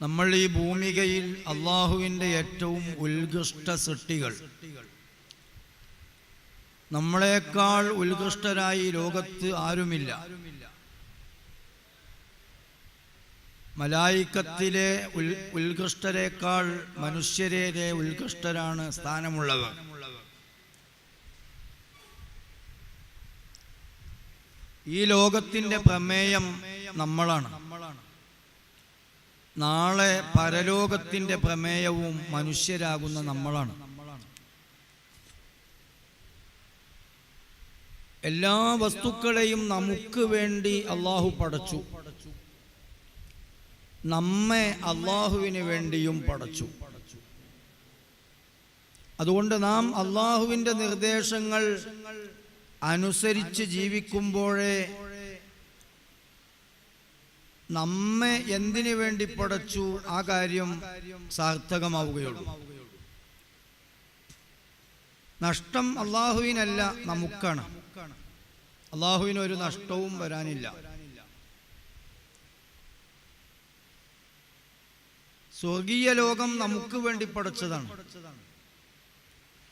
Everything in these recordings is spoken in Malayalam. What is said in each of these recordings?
നമ്മൾ ഈ ഭൂമികയിൽ അള്ളാഹുവിൻ്റെ ഏറ്റവും ഉത്കൃഷ്ട സൃഷ്ടികൾ, നമ്മളെക്കാൾ ഉത്കൃഷ്ടരായി ലോകത്ത് ആരുമില്ല. മലായിക്കത്തിലെ ഉത്കൃഷ്ടരേക്കാൾ മനുഷ്യരെ ഉത്കൃഷ്ടരാണ് സ്ഥാനമുള്ളവർ. ഈ ലോകത്തിൻ്റെ പ്രമേയം നമ്മളാണ്. നാളെ പരലോകത്തിൻ്റെ പ്രമേയവും മനുഷ്യരാകുന്ന നമ്മളാണ്. എല്ലാ വസ്തുക്കളെയും നമുക്ക് വേണ്ടി അള്ളാഹു പടച്ചു, നമ്മെ അള്ളാഹുവിന് വേണ്ടിയും പടച്ചു. അതുകൊണ്ട് നാം അള്ളാഹുവിൻ്റെ നിർദ്ദേശങ്ങൾ അനുസരിച്ച് ജീവിക്കുമ്പോഴേ നമ്മെ എന്തിനു വേണ്ടി പടച്ചു ആ കാര്യം സാർത്ഥകമാവുകയുള്ളൂ. നഷ്ടം അള്ളാഹുവിനല്ല, നമുക്കാണ്. അള്ളാഹുവിനൊരു നഷ്ടവും വരാനില്ല. സ്വർഗീയ ലോകം നമുക്ക് വേണ്ടി പടച്ചതാണ്.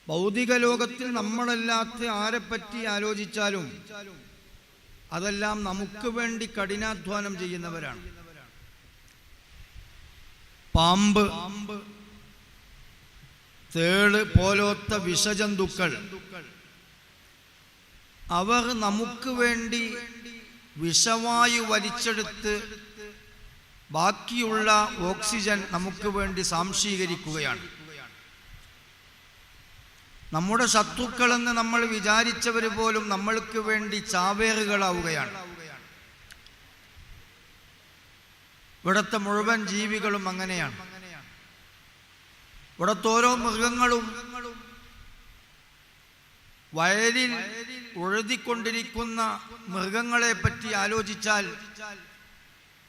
ഭൗതിക ലോകത്തിൽ നമ്മളല്ലാത്ത ആരെപ്പറ്റി ആലോചിച്ചാലും അതെല്ലാം നമുക്ക് വേണ്ടി കഠിനാധ്വാനം ചെയ്യുന്നവരാണ്. പാമ്പ്, തേള് പോലത്തെ വിഷജന്തുക്കൾ, അവർ നമുക്ക് വേണ്ടി വിഷവായു വലിച്ചെടുത്ത് ബാക്കിയുള്ള ഓക്സിജൻ നമുക്ക് വേണ്ടി സാംശീകരിക്കുകയാണ്. നമ്മുടെ ശത്രുക്കളെന്ന് നമ്മൾ വിചാരിച്ചവർ പോലും നമ്മൾക്ക് വേണ്ടി ചാവേറുകളാവുകയാണ്. ഇവിടുത്തെ മുഴുവൻ ജീവികളും അങ്ങനെയാണ്. ഇവിടുത്തെ ഓരോ മൃഗങ്ങളും വയലിൽ ഉഴുതിക്കൊണ്ടിരിക്കുന്ന മൃഗങ്ങളെ പറ്റി ആലോചിച്ചാൽ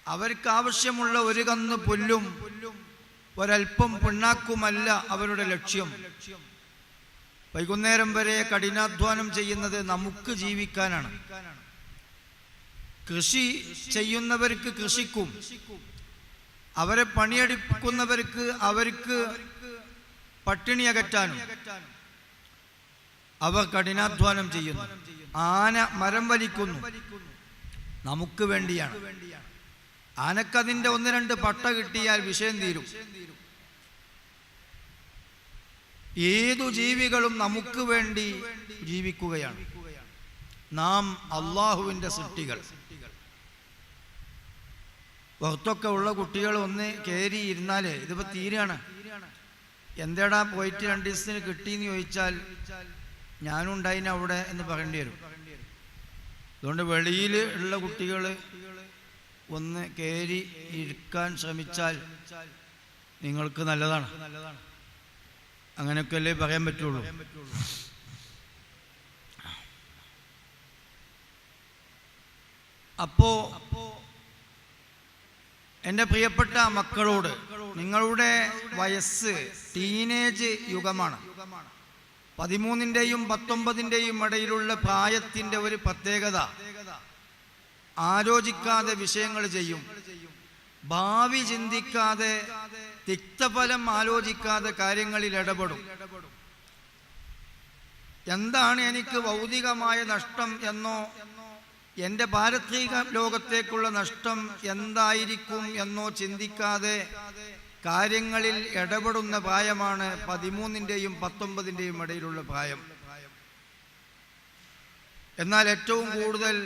അവർക്ക് ആവശ്യമുള്ള ഒരു കന്ന് പുല്ലും ഒരൽപ്പം പിണ്ണാക്കുമല്ല അവരുടെ ലക്ഷ്യം. വൈകുന്നേരം വരെ കഠിനാധ്വാനം ചെയ്യുന്നത് നമുക്ക് ജീവിക്കാനാണ്. കൃഷി ചെയ്യുന്നവർക്ക് കൃഷിക്കും, അവരെ പണിയെടുക്കുന്നവർക്ക് അവർക്ക് പട്ടിണി അകറ്റാനും അവർ കഠിനാധ്വാനം ചെയ്യുന്നു. ആന മരം വലിക്കുന്നു, നമുക്ക് വേണ്ടിയാണ്. ആനക്കതിൻ്റെ 1-2 പട്ട കിട്ടിയാൽ വിഷയം തീരും. ഏതു ജീവികളും നമുക്ക് വേണ്ടി ജീവിക്കുകയാണ്. നാം അള്ളാഹുവിൻ്റെ സൃഷ്ടികൾ. പുറത്തൊക്കെ ഉള്ള കുട്ടികൾ ഒന്ന് കയറി ഇരുന്നാലേ ഇതിപ്പോൾ തീരാണ്. എന്തേടാ പോയിട്ട് 2 ദിവസത്തിന് കിട്ടിയെന്ന് ചോദിച്ചാൽ ഞാനും ഉണ്ടായിന് അവിടെ എന്ന് പറയേണ്ടി വരും. അതുകൊണ്ട് വെളിയിൽ ഉള്ള കുട്ടികൾ ഒന്ന് കയറി ഇരിക്കാൻ ശ്രമിച്ചാൽ നിങ്ങൾക്ക് നല്ലതാണ്. അങ്ങനെയൊക്കെയല്ലേ പറയാൻ പറ്റുള്ളൂ. അപ്പോ എൻ്റെ പ്രിയപ്പെട്ട മക്കളോട്, നിങ്ങളുടെ വയസ്സ് ടീനേജ് യുഗമാണ്. 13-ന്റെയും 19-ന്റെയും ഇടയിലുള്ള പ്രായത്തിൻ്റെ ഒരു പ്രത്യേകത, ആലോചിക്കാതെ വിഷയങ്ങൾ ചെയ്യും. ഭാവി ചിന്തിക്കാതെ, തിക്തഫലം ആലോചിക്കാതെ കാര്യങ്ങളിൽ ഇടപെടും. എന്താണ് എനിക്ക് ഭൗതികമായ നഷ്ടം എന്നോ എൻ്റെ പാരത്രിക ലോകത്തേക്കുള്ള നഷ്ടം എന്തായിരിക്കും എന്നോ ചിന്തിക്കാതെ കാര്യങ്ങളിൽ ഇടപെടുന്ന പ്രായമാണ് 13-ന്റെയും 19-ന്റെയും ഇടയിലുള്ള പ്രായം. എന്നാൽ ഏറ്റവും കൂടുതൽ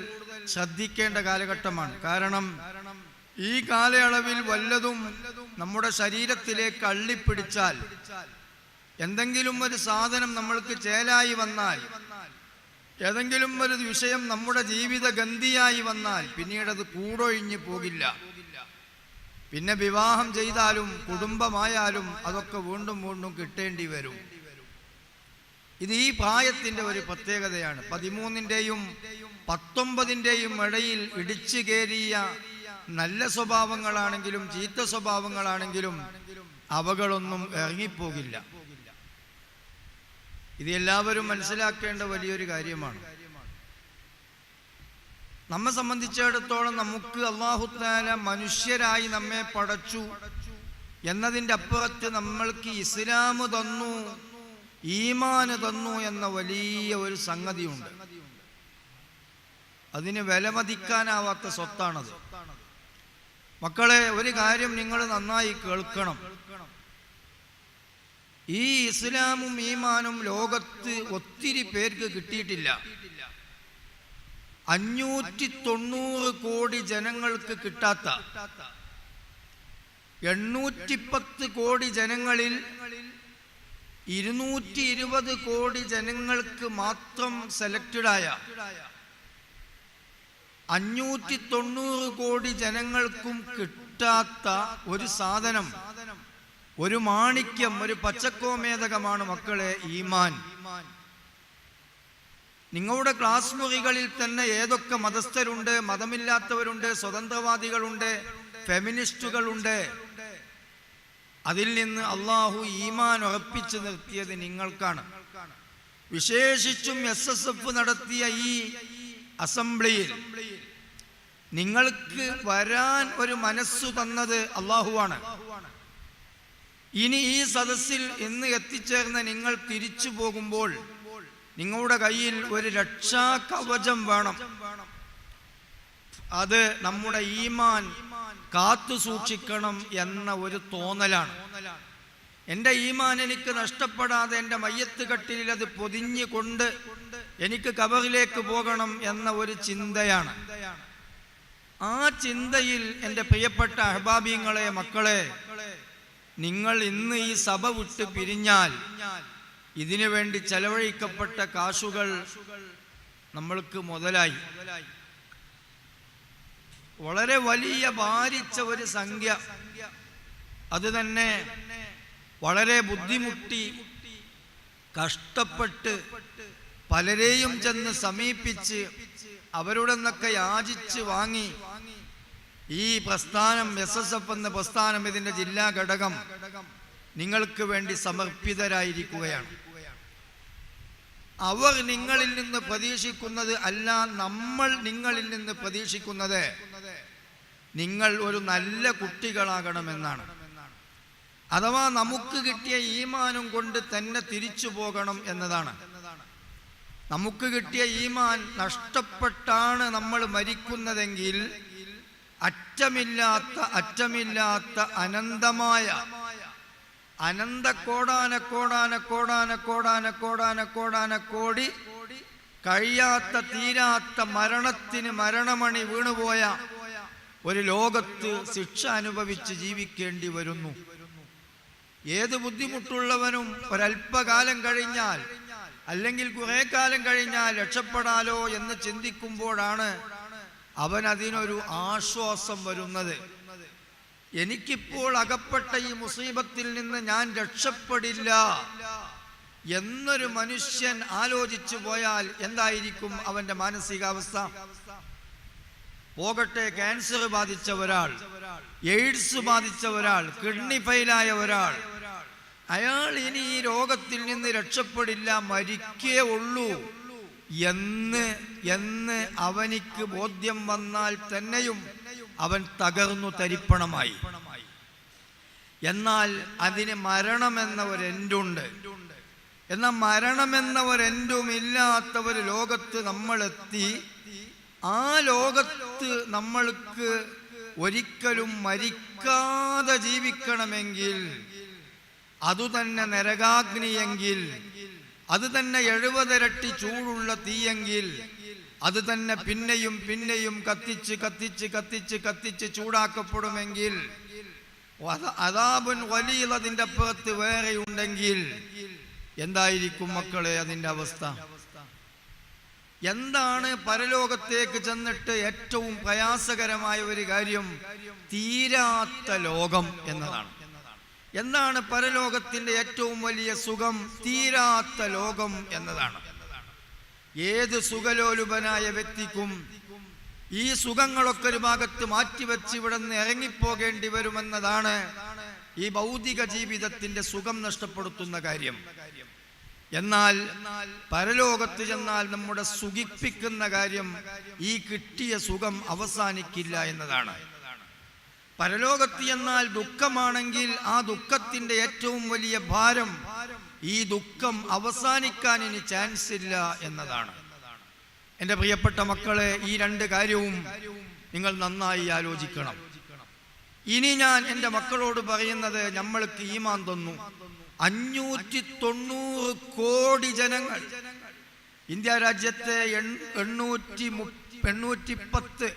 ശ്രദ്ധിക്കേണ്ട കാലഘട്ടമാണ്. കാരണം ഈ കാലയളവിൽ വല്ലതും നമ്മുടെ ശരീരത്തിലേക്ക് അള്ളിപ്പിടിച്ചാൽ, എന്തെങ്കിലും ഒരു സാധനം നമ്മൾക്ക് ചേലായി വന്നാൽ, ഏതെങ്കിലും ഒരു വിഷയം നമ്മുടെ ജീവിത ഗന്ധിയായി വന്നാൽ പിന്നീടത് കൂടൊഴിഞ്ഞു പോകില്ല. പിന്നെ വിവാഹം ചെയ്താലും കുടുംബമായാലും അതൊക്കെ വീണ്ടും വീണ്ടും കിട്ടേണ്ടി വരും. ഇത് ഈ പ്രായത്തിൻ്റെ ഒരു പ്രത്യേകതയാണ്. 13-ന്റെയും 19-ന്റെയും ഇടയിൽ ഇടിച്ചു കയറിയ നല്ല സ്വഭാവങ്ങളാണെങ്കിലും ചീത്ത സ്വഭാവങ്ങളാണെങ്കിലും അവകളൊന്നും ഇറങ്ങിപ്പോകില്ല. ഇത് എല്ലാവരും മനസ്സിലാക്കേണ്ട വലിയൊരു കാര്യമാണ്. നമ്മെ സംബന്ധിച്ചിടത്തോളം നമുക്ക് അല്ലാഹു തആല മനുഷ്യരായി നമ്മെ പടച്ചു, എന്നതിൻ്റെ അപ്പുറത്ത് നമ്മൾക്ക് ഇസ്ലാം തന്നു, ഈമാന് തന്നു എന്ന വലിയ ഒരു സംഗതിയുണ്ട്. അതിന് വിലമതിക്കാനാവാത്ത സ്വത്താണത്. മക്കളെ, ഒരു കാര്യം നിങ്ങൾ നന്നായി കേൾക്കണം. ഈ ഇസ്ലാമും ഈമാനും ലോകത്ത് ഒത്തിരി പേർക്ക് കിട്ടിയിട്ടില്ല. 590 കോടി ജനങ്ങൾക്ക് കിട്ടാത്ത 810 കോടി ജനങ്ങളിൽ 220 കോടി ജനങ്ങൾക്ക് മാത്രം സെലക്റ്റഡായ 590 കോടി ജനങ്ങൾക്കും കിട്ടാത്ത ഒരു സാധനം, ഒരു മാണിക്യം, ഒരു പച്ചക്കോമേതകമാണ് മക്കളെ ഈമാൻ. നിങ്ങളുടെ ക്ലാസ് മുറികളിൽ തന്നെ ഏതൊക്കെ മതസ്ഥരുണ്ട്, മതമില്ലാത്തവരുണ്ട്, സ്വതന്ത്രവാദികളുണ്ട്, ഫെമിനിസ്റ്റുകളുണ്ട്. അതിൽ നിന്ന് അള്ളാഹു ഈമാൻ ഉറപ്പിച്ചു നിർത്തിയത് നിങ്ങൾക്കാണ്. വിശേഷിച്ചും SSF നടത്തിയ ഈ അസംബ്ലിയിൽ നിങ്ങൾക്ക് വരാൻ ഒരു മനസ്സു തന്നത് അള്ളാഹുവാണ്. ഇനി ഈ സദസ്സിൽ ഇന്ന് എത്തിച്ചേർന്ന നിങ്ങൾ തിരിച്ചു പോകുമ്പോൾ നിങ്ങളുടെ കയ്യിൽ ഒരു രക്ഷാ കവചം വേണം. അത് നമ്മുടെ ഈമാൻ കാത്തു സൂക്ഷിക്കണം എന്ന ഒരു തോന്നലാണ്. എൻ്റെ ഈമാൻ എനിക്ക് നഷ്ടപ്പെടാതെ എൻ്റെ മയ്യത്ത് കട്ടിലിൽ അത് പൊതിഞ്ഞു കൊണ്ട് എനിക്ക് ഖബറിലേക്ക് പോകണം എന്ന ഒരു ചിന്തയാണ്. ആ ചിന്തയിൽ എൻ്റെ പ്രിയപ്പെട്ട അഹ്ബാബീങ്ങളെ, മക്കളെ, നിങ്ങൾ ഇന്ന് ഈ സഭ വിട്ട് പിരിഞ്ഞാൽ ഇതിനു വേണ്ടി ചെലവഴിക്കപ്പെട്ട കാശുകൾ നമ്മൾക്ക് മുതലായി. വളരെ വലിയ ഭാരിച്ച ഒരു സംഖ്യ. അത് തന്നെ വളരെ ബുദ്ധിമുട്ടി കഷ്ടപ്പെട്ട് പലരെയും ചെന്ന് സമീപിച്ച് അവരുടെ നിന്നൊക്കെ യാചിച്ച് വാങ്ങി ഈ പ്രസ്ഥാനം, SSF എന്ന പ്രസ്ഥാനം, ഇതിന്റെ ജില്ലാ ഘടകം നിങ്ങൾക്ക് വേണ്ടി സമർപ്പിതരായിരിക്കുകയാണ്. അവർ നിങ്ങളിൽ നിന്ന് പ്രതീക്ഷിക്കുന്നത് അല്ല, നമ്മൾ നിങ്ങളിൽ നിന്ന് പ്രതീക്ഷിക്കുന്നത് നിങ്ങൾ ഒരു നല്ല കുട്ടികളാകണമെന്നാണ്. അഥവാ നമുക്ക് കിട്ടിയ ഈമാനും കൊണ്ട് തന്നെ തിരിച്ചു പോകണം എന്നതാണ്. നമുക്ക് കിട്ടിയ ഈമാൻ നഷ്ടപ്പെട്ടാണ് നമ്മൾ മരിക്കുന്നതെങ്കിൽ അറ്റമില്ലാത്ത അനന്തമായ കോടി കഴിയാത്ത തീരാത്ത മരണത്തിന് മരണമണി വീണുപോയ ഒരു ലോകത്ത് ശിക്ഷ അനുഭവിച്ച് ജീവിക്കേണ്ടി വരുന്നു. ഏത് ബുദ്ധിമുട്ടുള്ളവനും ഒരല്പകാലം കഴിഞ്ഞാൽ, അല്ലെങ്കിൽ കുറെ കാലം കഴിഞ്ഞാൽ രക്ഷപ്പെടാലോ എന്ന് ചിന്തിക്കുമ്പോഴാണ് അവൻ അതിനൊരു ആശ്വാസം വരുന്നത്. എനിക്കിപ്പോൾ അകപ്പെട്ട ഈ മുസീബത്തിൽ നിന്ന് ഞാൻ രക്ഷപ്പെടില്ല എന്നൊരു മനുഷ്യൻ ആലോചിച്ചു പോയാൽ എന്തായിരിക്കും അവന്റെ മാനസികാവസ്ഥ? പോകട്ടെ, ക്യാൻസർ ബാധിച്ച ഒരാൾ, എയ്ഡ്സ് ബാധിച്ച ഒരാൾ, കിഡ്നി ഫെയിലായ ഒരാൾ, അയാൾ ഇനി ഈ രോഗത്തിൽ നിന്ന് രക്ഷപ്പെടില്ല, മരിക്കേ ഉള്ളൂ എന്ന് അവനിക്ക് ബോധ്യം വന്നാൽ തന്നെയും അവൻ തകർന്നു തരിപ്പണമായി. എന്നാൽ അതിന് മരണമെന്ന ഒരു എൻഡുണ്ട്. എന്നാൽ മരണമെന്ന ഒരു എൻഡും ഇല്ലാത്ത ഒരു ലോകത്ത് നമ്മളെത്തി. ആ ലോകത്ത് നമ്മൾക്ക് ഒരിക്കലും മരിക്കാതെ ജീവിക്കണമെങ്കിൽ, അതുതന്നെ നരകാഗ്നിയെങ്കിൽ, അത് തന്നെ 70 ഇരട്ടി ചൂടുള്ള തീയെങ്കിൽ, അത് തന്നെ പിന്നെയും പിന്നെയും കത്തിച്ച് ചൂടാക്കപ്പെടുമെങ്കിൽ, അദാബുൻ ഗലീദ് അതിൻ്റെ അപ്പുറത്ത് വേറെ ഉണ്ടെങ്കിൽ എന്തായിരിക്കും മക്കളെ അതിൻ്റെ അവസ്ഥ? എന്താണ് പരലോകത്തേക്ക് ചെന്നിട്ട് ഏറ്റവും പ്രയാസകരമായ ഒരു കാര്യം? തീരാത്ത ലോകം എന്നതാണ്. എന്താണ് പരലോകത്തിന്റെ ഏറ്റവും വലിയ സുഖം? തീരാത്ത ലോകം എന്നതാണ്. ഏത് സുഖലോലുപനായ വ്യക്തിക്കും ഈ സുഖങ്ങളൊക്കെ ഒരു ഭാഗത്ത് മാറ്റിവെച്ച് ഇവിടെ നിന്ന് ഇറങ്ങിപ്പോകേണ്ടി വരുമെന്നതാണ് ഈ ഭൗതിക ജീവിതത്തിന്റെ സുഖം നഷ്ടപ്പെടുത്തുന്ന കാര്യം. എന്നാൽ പരലോകത്ത് ചെന്നാൽ നമ്മുടെ സുഖിപ്പിക്കുന്ന കാര്യം ഈ കിട്ടിയ സുഖം അവസാനിക്കില്ല എന്നതാണ്. പരലോകത്ത് എന്നാൽ ദുഃഖമാണെങ്കിൽ ആ ദുഃഖത്തിന്റെ ഏറ്റവും വലിയ ഭാരം ഈ ദുഃഖം അവസാനിക്കാൻ ഇനി ചാൻസ് ഇല്ല എന്നതാണ്. എൻ്റെ പ്രിയപ്പെട്ട മക്കളെ, ഈ രണ്ട് കാര്യവും നിങ്ങൾ നന്നായി ആലോചിക്കണം. ഇനി ഞാൻ എൻ്റെ മക്കളോട് പറയുന്നത്, നമ്മൾക്ക് ഈമാൻ തന്നു 590 കോടി ജനങ്ങൾ. ഇന്ത്യ രാജ്യത്തെ 810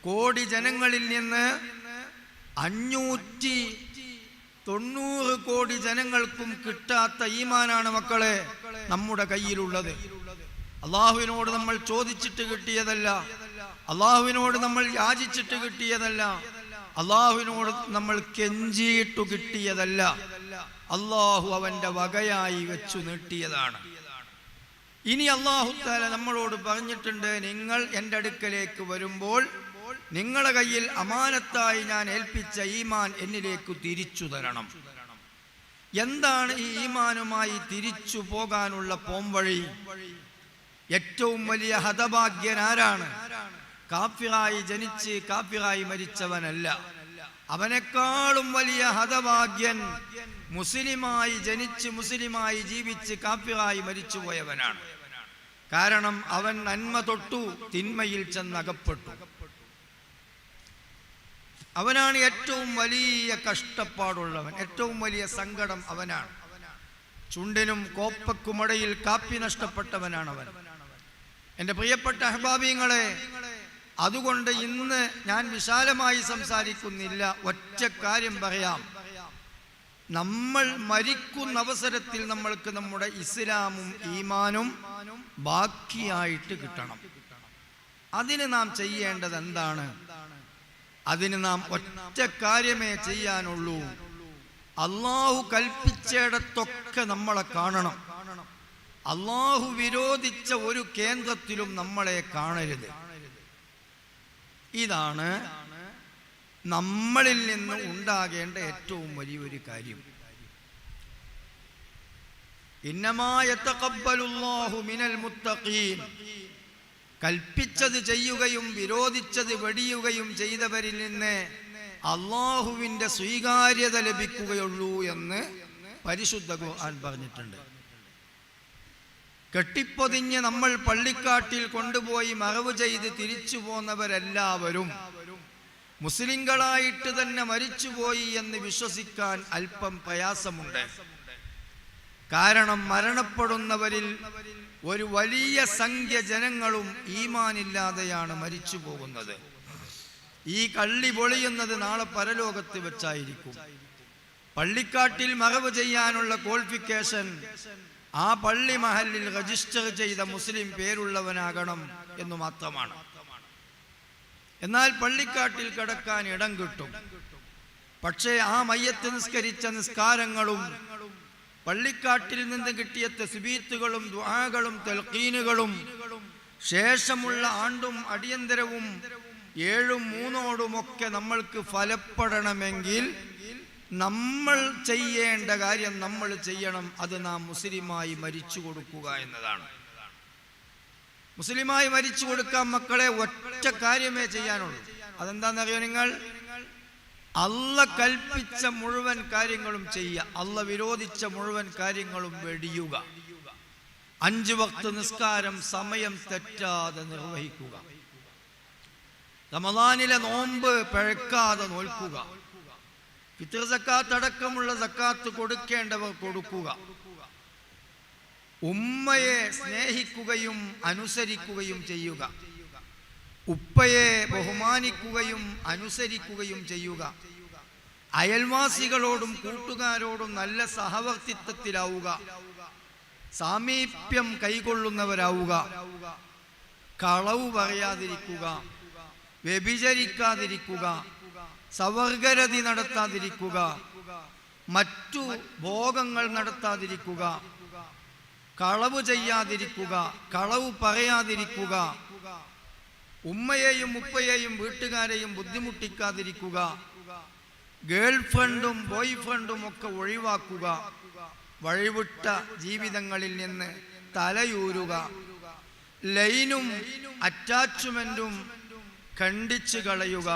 കോടി ജനങ്ങളിൽ നിന്ന് 590 കോടി ജനങ്ങൾക്കും കിട്ടാത്ത ഈമാനാണ് മക്കളെ നമ്മുടെ കയ്യിലുള്ളത്. അള്ളാഹുവിനോട് നമ്മൾ ചോദിച്ചിട്ട് കിട്ടിയതല്ല, അള്ളാഹുവിനോട് നമ്മൾ യാചിച്ചിട്ട് കിട്ടിയതല്ല, അള്ളാഹുവിനോട് നമ്മൾ കെഞ്ചിയിട്ടു കിട്ടിയതല്ല. അള്ളാഹു അവന്റെ വകയായി വെച്ചു നീട്ടിയതാണ്. ഇനി അള്ളാഹു തആല നമ്മളോട് പറഞ്ഞിട്ടുണ്ട്, നിങ്ങൾ എൻ്റെ അടുക്കലേക്ക് വരുമ്പോൾ നിങ്ങളുടെ കയ്യിൽ അമാനത്തായി ഞാൻ ഏൽപ്പിച്ച ഈമാൻ എന്നിലേക്ക് തിരിച്ചു തരണം. എന്താണ് ഈ ഈമാനുമായി തിരിച്ചു പോകാനുള്ള പോംവഴി? ഏറ്റവും വലിയ ഹതഭാഗ്യൻ ആരാണ്? കാഫിറായി ജനിച്ച് കാഫിറായി മരിച്ചവനല്ല. അവനേക്കാളും വലിയ ഹതഭാഗ്യൻ മുസ്ലിമായി ജനിച്ച് മുസ്ലിമായി ജീവിച്ച് കാഫിറായി മരിച്ചു പോയവനാണ്. കാരണം അവൻ നന്മ തൊട്ടു തിന്മയിൽ ചെന്നകപ്പെട്ടു. അവനാണ് ഏറ്റവും വലിയ കഷ്ടപ്പാടുള്ളവൻ, ഏറ്റവും വലിയ സങ്കടം അവനാണ്. ചുണ്ടിനും കോപ്പക്കുമടയിൽ കാപ്പി നഷ്ടപ്പെട്ടവനാണ് അവൻ. എൻ്റെ പ്രിയപ്പെട്ട അഹ്ബാബീങ്ങളെ, അതുകൊണ്ട് ഇന്ന് ഞാൻ വിശാലമായി സംസാരിക്കുന്നില്ല, ഒറ്റ കാര്യം പറയാം. നമ്മൾ മരിക്കുന്ന അവസരത്തിൽ നമ്മൾക്ക് നമ്മുടെ ഇസ്ലാമും ഈമാനും ബാക്കിയായിട്ട് കിട്ടണം. അതിന് നാം ചെയ്യേണ്ടത് എന്താണ്? അതിന് നാം ഒറ്റ കാര്യമേ ചെയ്യാനുള്ളൂ. അള്ളാഹു കൽപ്പിച്ചിടത്തൊക്കെ നമ്മളെ കാണണം. അള്ളാഹു വിരോധിച്ച ഒരു കേന്ദ്രത്തിലും നമ്മളെ കാണരുത്. ഇതാണ് നമ്മളിൽ നിന്ന് ഉണ്ടാകേണ്ട ഏറ്റവും വലിയൊരു കാര്യം. ഇന്നമാ യതഖബ്ബലുല്ലാഹു മിനൽ മുത്തഖീൻ. കൽപ്പിച്ചത് ചെയ്യുകയും വിരോധിച്ചത് വെടിയുകയും ചെയ്തവരിൽ നിന്ന് അള്ളാഹുവിൻ്റെ സ്വീകാര്യത ലഭിക്കുകയുള്ളൂ എന്ന് പരിശുദ്ധ ഖുർആൻ പറഞ്ഞിട്ടുണ്ട്. കെട്ടിപ്പൊതിഞ്ഞ് നമ്മൾ പള്ളിക്കാട്ടിൽ കൊണ്ടുപോയി മറവ് ചെയ്ത് തിരിച്ചു പോന്നവരെല്ലാവരും മുസ്ലിങ്ങളായിട്ട് തന്നെ മരിച്ചുപോയി എന്ന് വിശ്വസിക്കാൻ അല്പം പ്രയാസമുണ്ട്. കാരണം മരണപ്പെടുന്നവരിൽ ഒരു വലിയ സംഖ്യ ജനങ്ങളും ഈമാനില്ലാതെയാണ് മരിച്ചു പോകുന്നത്. ഈ കള്ളി പൊളിയുന്നത് നാളെ പരലോകത്ത് വെച്ചായിരിക്കും. പള്ളിക്കാട്ടിൽ മറവ് ചെയ്യാനുള്ള ക്വാളിഫിക്കേഷൻ ആ പള്ളി മഹലിൽ രജിസ്റ്റർ ചെയ്ത മുസ്ലിം പേരുള്ളവനാകണം എന്ന് മാത്രമാണ്. എന്നാൽ പള്ളിക്കാട്ടിൽ കിടക്കാൻ ഇടം കിട്ടും. പക്ഷേ ആ മയ്യത്ത് നിസ്കരിച്ച നിസ്കാരങ്ങളും പള്ളിക്കാട്ടിൽ നിന്ന് കിട്ടിയ തസ്ബീത്തുകളും ദുആകളും തൽഖീനുകളും ശേഷമുള്ള ആണ്ടും അടിയന്തരവും 7 3 നമ്മൾക്ക് ഫലപ്പെടണമെങ്കിൽ നമ്മൾ ചെയ്യേണ്ട കാര്യം നമ്മൾ ചെയ്യണം. അത് നാം മുസ്ലിമായി മരിച്ചു കൊടുക്കുക എന്നതാണ്. മുസ്ലിമായി മരിച്ചു കൊടുക്കാൻ മക്കളെ ഒറ്റ കാര്യമേ ചെയ്യാനുള്ളൂ. അതെന്താണെന്നറിയോ നിങ്ങൾ? അള്ള കൽപ്പിച്ച മുഴുവൻ കാര്യങ്ങളും ചെയ്യുക, അള്ള വിരോധിച്ച മുഴുവൻ കാര്യങ്ങളും വെടിയുക. 5 വക്ത് നിസ്കാരം സമയം തെറ്റാതെ നിർവഹിക്കുക. റമദാനിലെ നോമ്പ് പിഴക്കാതെ നോൽക്കുക. ഫിത്ർ സക്കാത്ത് അടക്കമുള്ള സക്കാത്ത് കൊടുക്കേണ്ടവർ കൊടുക്കുക. ഉമ്മയെ സ്നേഹിക്കുകയും അനുസരിക്കുകയും ചെയ്യുക. ഉപ്പയെ ബഹുമാനിക്കുകയും അനുസരിക്കുകയും ചെയ്യുക. അയൽവാസികളോടും കൂട്ടുകാരോടും നല്ല സഹവർത്തിത്വത്തിലാവുക. സാമീപ്യം കൈകൊള്ളുന്നവരാവുക. കളവ് പറയാതിരിക്കുക, വ്യഭിചരിക്കാതിരിക്കുക, സവർഗരതി നടത്താതിരിക്കുക, മറ്റു ഭോഗങ്ങൾ നടത്താതിരിക്കുക, കളവ് ചെയ്യാതിരിക്കുക, കളവ് പറയാതിരിക്കുക, ഉമ്മയെയും ഉപ്പയെയും വീട്ടുകാരെയും ബുദ്ധിമുട്ടിക്കാതിരിക്കുക, ഗേൾ ഫ്രണ്ടും ബോയ് ഫ്രണ്ടും ഒക്കെ ഒഴിവാക്കുക, വഴിവിട്ട ജീവിതങ്ങളിൽ നിന്ന് തലയൂരുക, ലൈനും അറ്റാച്ച്മെന്റും ഖണ്ഡിച്ചു കളയുക.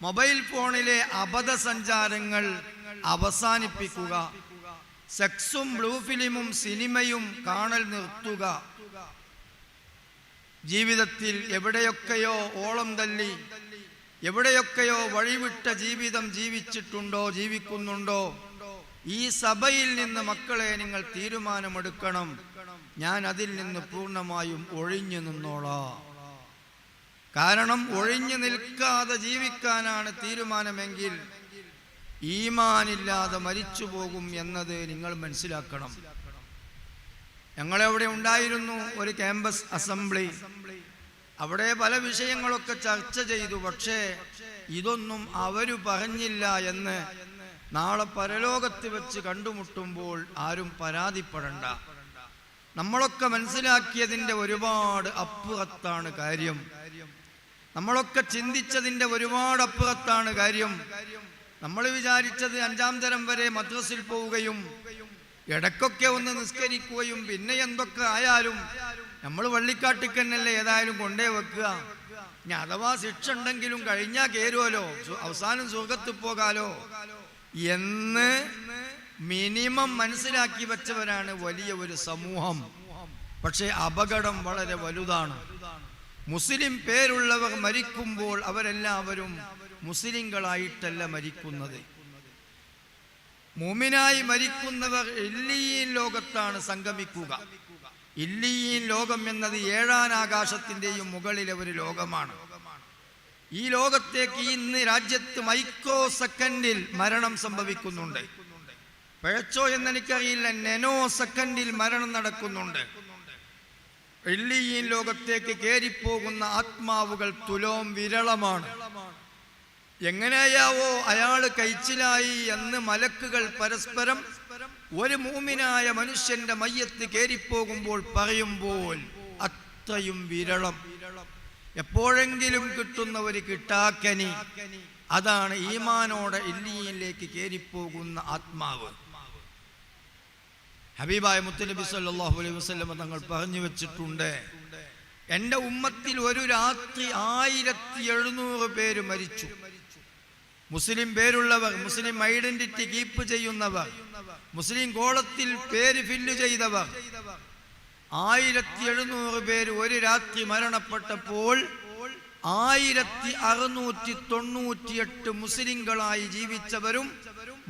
മൊബൈൽ ഫോണിലെ അബദ്ധസഞ്ചാരങ്ങൾ അവസാനിപ്പിക്കുക, സെക്സും ബ്ലൂ ഫിലിമും സിനിമയും കാണൽ നിർത്തുക. ജീവിതത്തിൽ എവിടെയൊക്കെയോ ഓളം തല്ലി, എവിടെയൊക്കെയോ വഴിവിട്ട ജീവിതം ജീവിക്കുന്നുണ്ടോ, ഈ സഭയിൽ നിന്ന് മക്കളെ നിങ്ങൾ തീരുമാനമെടുക്കണം, ഞാൻ അതിൽ നിന്ന് പൂർണ്ണമായും ഒഴിഞ്ഞു നിന്നോളാം. കാരണം ഒഴിഞ്ഞു നിൽക്കാതെ ജീവിക്കാനാണ് തീരുമാനമെങ്കിൽ ഈമാനില്ലാതെ മരിച്ചു പോകും എന്നത് നിങ്ങൾ മനസ്സിലാക്കണം. ഞങ്ങളെവിടെ ഉണ്ടായിരുന്നു ഒരു ക്യാമ്പസ് അസംബ്ലി. അവിടെ പല വിഷയങ്ങളൊക്കെ ചർച്ച ചെയ്തു. പക്ഷേ ഇതൊന്നും അവര് പറഞ്ഞില്ല എന്ന് നാളെ പരലോകത്ത് വെച്ച് കണ്ടുമുട്ടുമ്പോൾ ആരും പരാതിപ്പെടണ്ട. നമ്മളൊക്കെ മനസ്സിലാക്കിയതിൻ്റെ ഒരുപാട് അപ്പുറത്താണ് കാര്യം. നമ്മളൊക്കെ ചിന്തിച്ചതിൻ്റെ ഒരുപാട് അപ്പുറത്താണ് കാര്യം. നമ്മൾ വിചാരിച്ചത് 5ാം തരം വരെ മദ്രസിൽ പോവുകയും ഇടയ്ക്കൊക്കെ ഒന്ന് നിസ്കരിക്കുകയും പിന്നെ എന്തൊക്കെ ആയാലും നമ്മൾ വള്ളിക്കാട്ടിക്കന്നല്ലേ ഏതായാലും കൊണ്ടേ വെക്കുക, ഇനി അഥവാ ശിക്ഷ ഉണ്ടെങ്കിലും കഴിഞ്ഞാൽ കയറുമല്ലോ, അവസാനം സ്വർഗത്ത് പോകാലോ എന്ന് മിനിമം മനസ്സിലാക്കി വെച്ചവരാണ് വലിയ ഒരു സമൂഹം. പക്ഷേ അപകടം വളരെ വലുതാണ്. മുസ്ലിം പേരുള്ളവർ മരിക്കുമ്പോൾ അവരെല്ലാവരും മുസ്ലിങ്ങളായിട്ടല്ല മരിക്കുന്നത്. മുഅ്മിനായി മരിക്കുന്നവർ ഇല്ലീൻ ലോകത്താണ് സംഗമിക്കുക. ഇല്ലീൻ ലോകം എന്നത് 7ാം ആകാശത്തിന്റെയും മുകളിലെ ഒരു ലോകമാണ്. ഈ ലോകത്തേക്ക് ഇന്ന് രാജ്യത്ത് മൈക്രോ സെക്കൻഡിൽ മരണം സംഭവിക്കുന്നുണ്ട്. പിഴച്ചോ എന്നെനിക്കറിയില്ല, നെനോ സെക്കൻഡിൽ മരണം നടക്കുന്നുണ്ട്. ഇല്ലീൻ ലോകത്തേക്ക് കയറിപ്പോകുന്ന ആത്മാവുകൾ തുലോം വിരളമാണ്. എങ്ങനെയാവോ അയാള് കഴിച്ചിലായി എന്ന് മലക്കുകൾ പരസ്പരം ഒരു മുഅ്മിനായ മനുഷ്യന്റെ മയ്യത്ത് കയറിപ്പോകുമ്പോൾ പറയുമ്പോൾ അത്രയും വിരളം. എപ്പോഴെങ്കിലും കിട്ടുന്ന ഒരു കിട്ടാക്കനി, അതാണ് ഈമാനോടെ ഇല്ലീനിലേക്ക് കയറിപ്പോകുന്ന ആത്മാവ്. ഹബീബായ മുത്തുനബി സല്ലല്ലാഹു അലൈഹി വസല്ലം തങ്ങൾ പറഞ്ഞു വെച്ചിട്ടുണ്ട്, എൻ്റെ ഉമ്മത്തിൽ ഒരു രാത്രി 1700 പേര് മരിച്ചു. മുസ്ലിം പേരുള്ളവർ, മുസ്ലിം ഐഡന്റിറ്റി കീപ്പ് ചെയ്യുന്നവർ, മുസ്ലിം കോളത്തിൽ പേര് ഫില്ല് ചെയ്തവർ 1700 പേര് ഒരു രാത്രി മരണപ്പെട്ടപ്പോൾ 1698 മുസ്ലിങ്ങളായി ജീവിച്ചവരും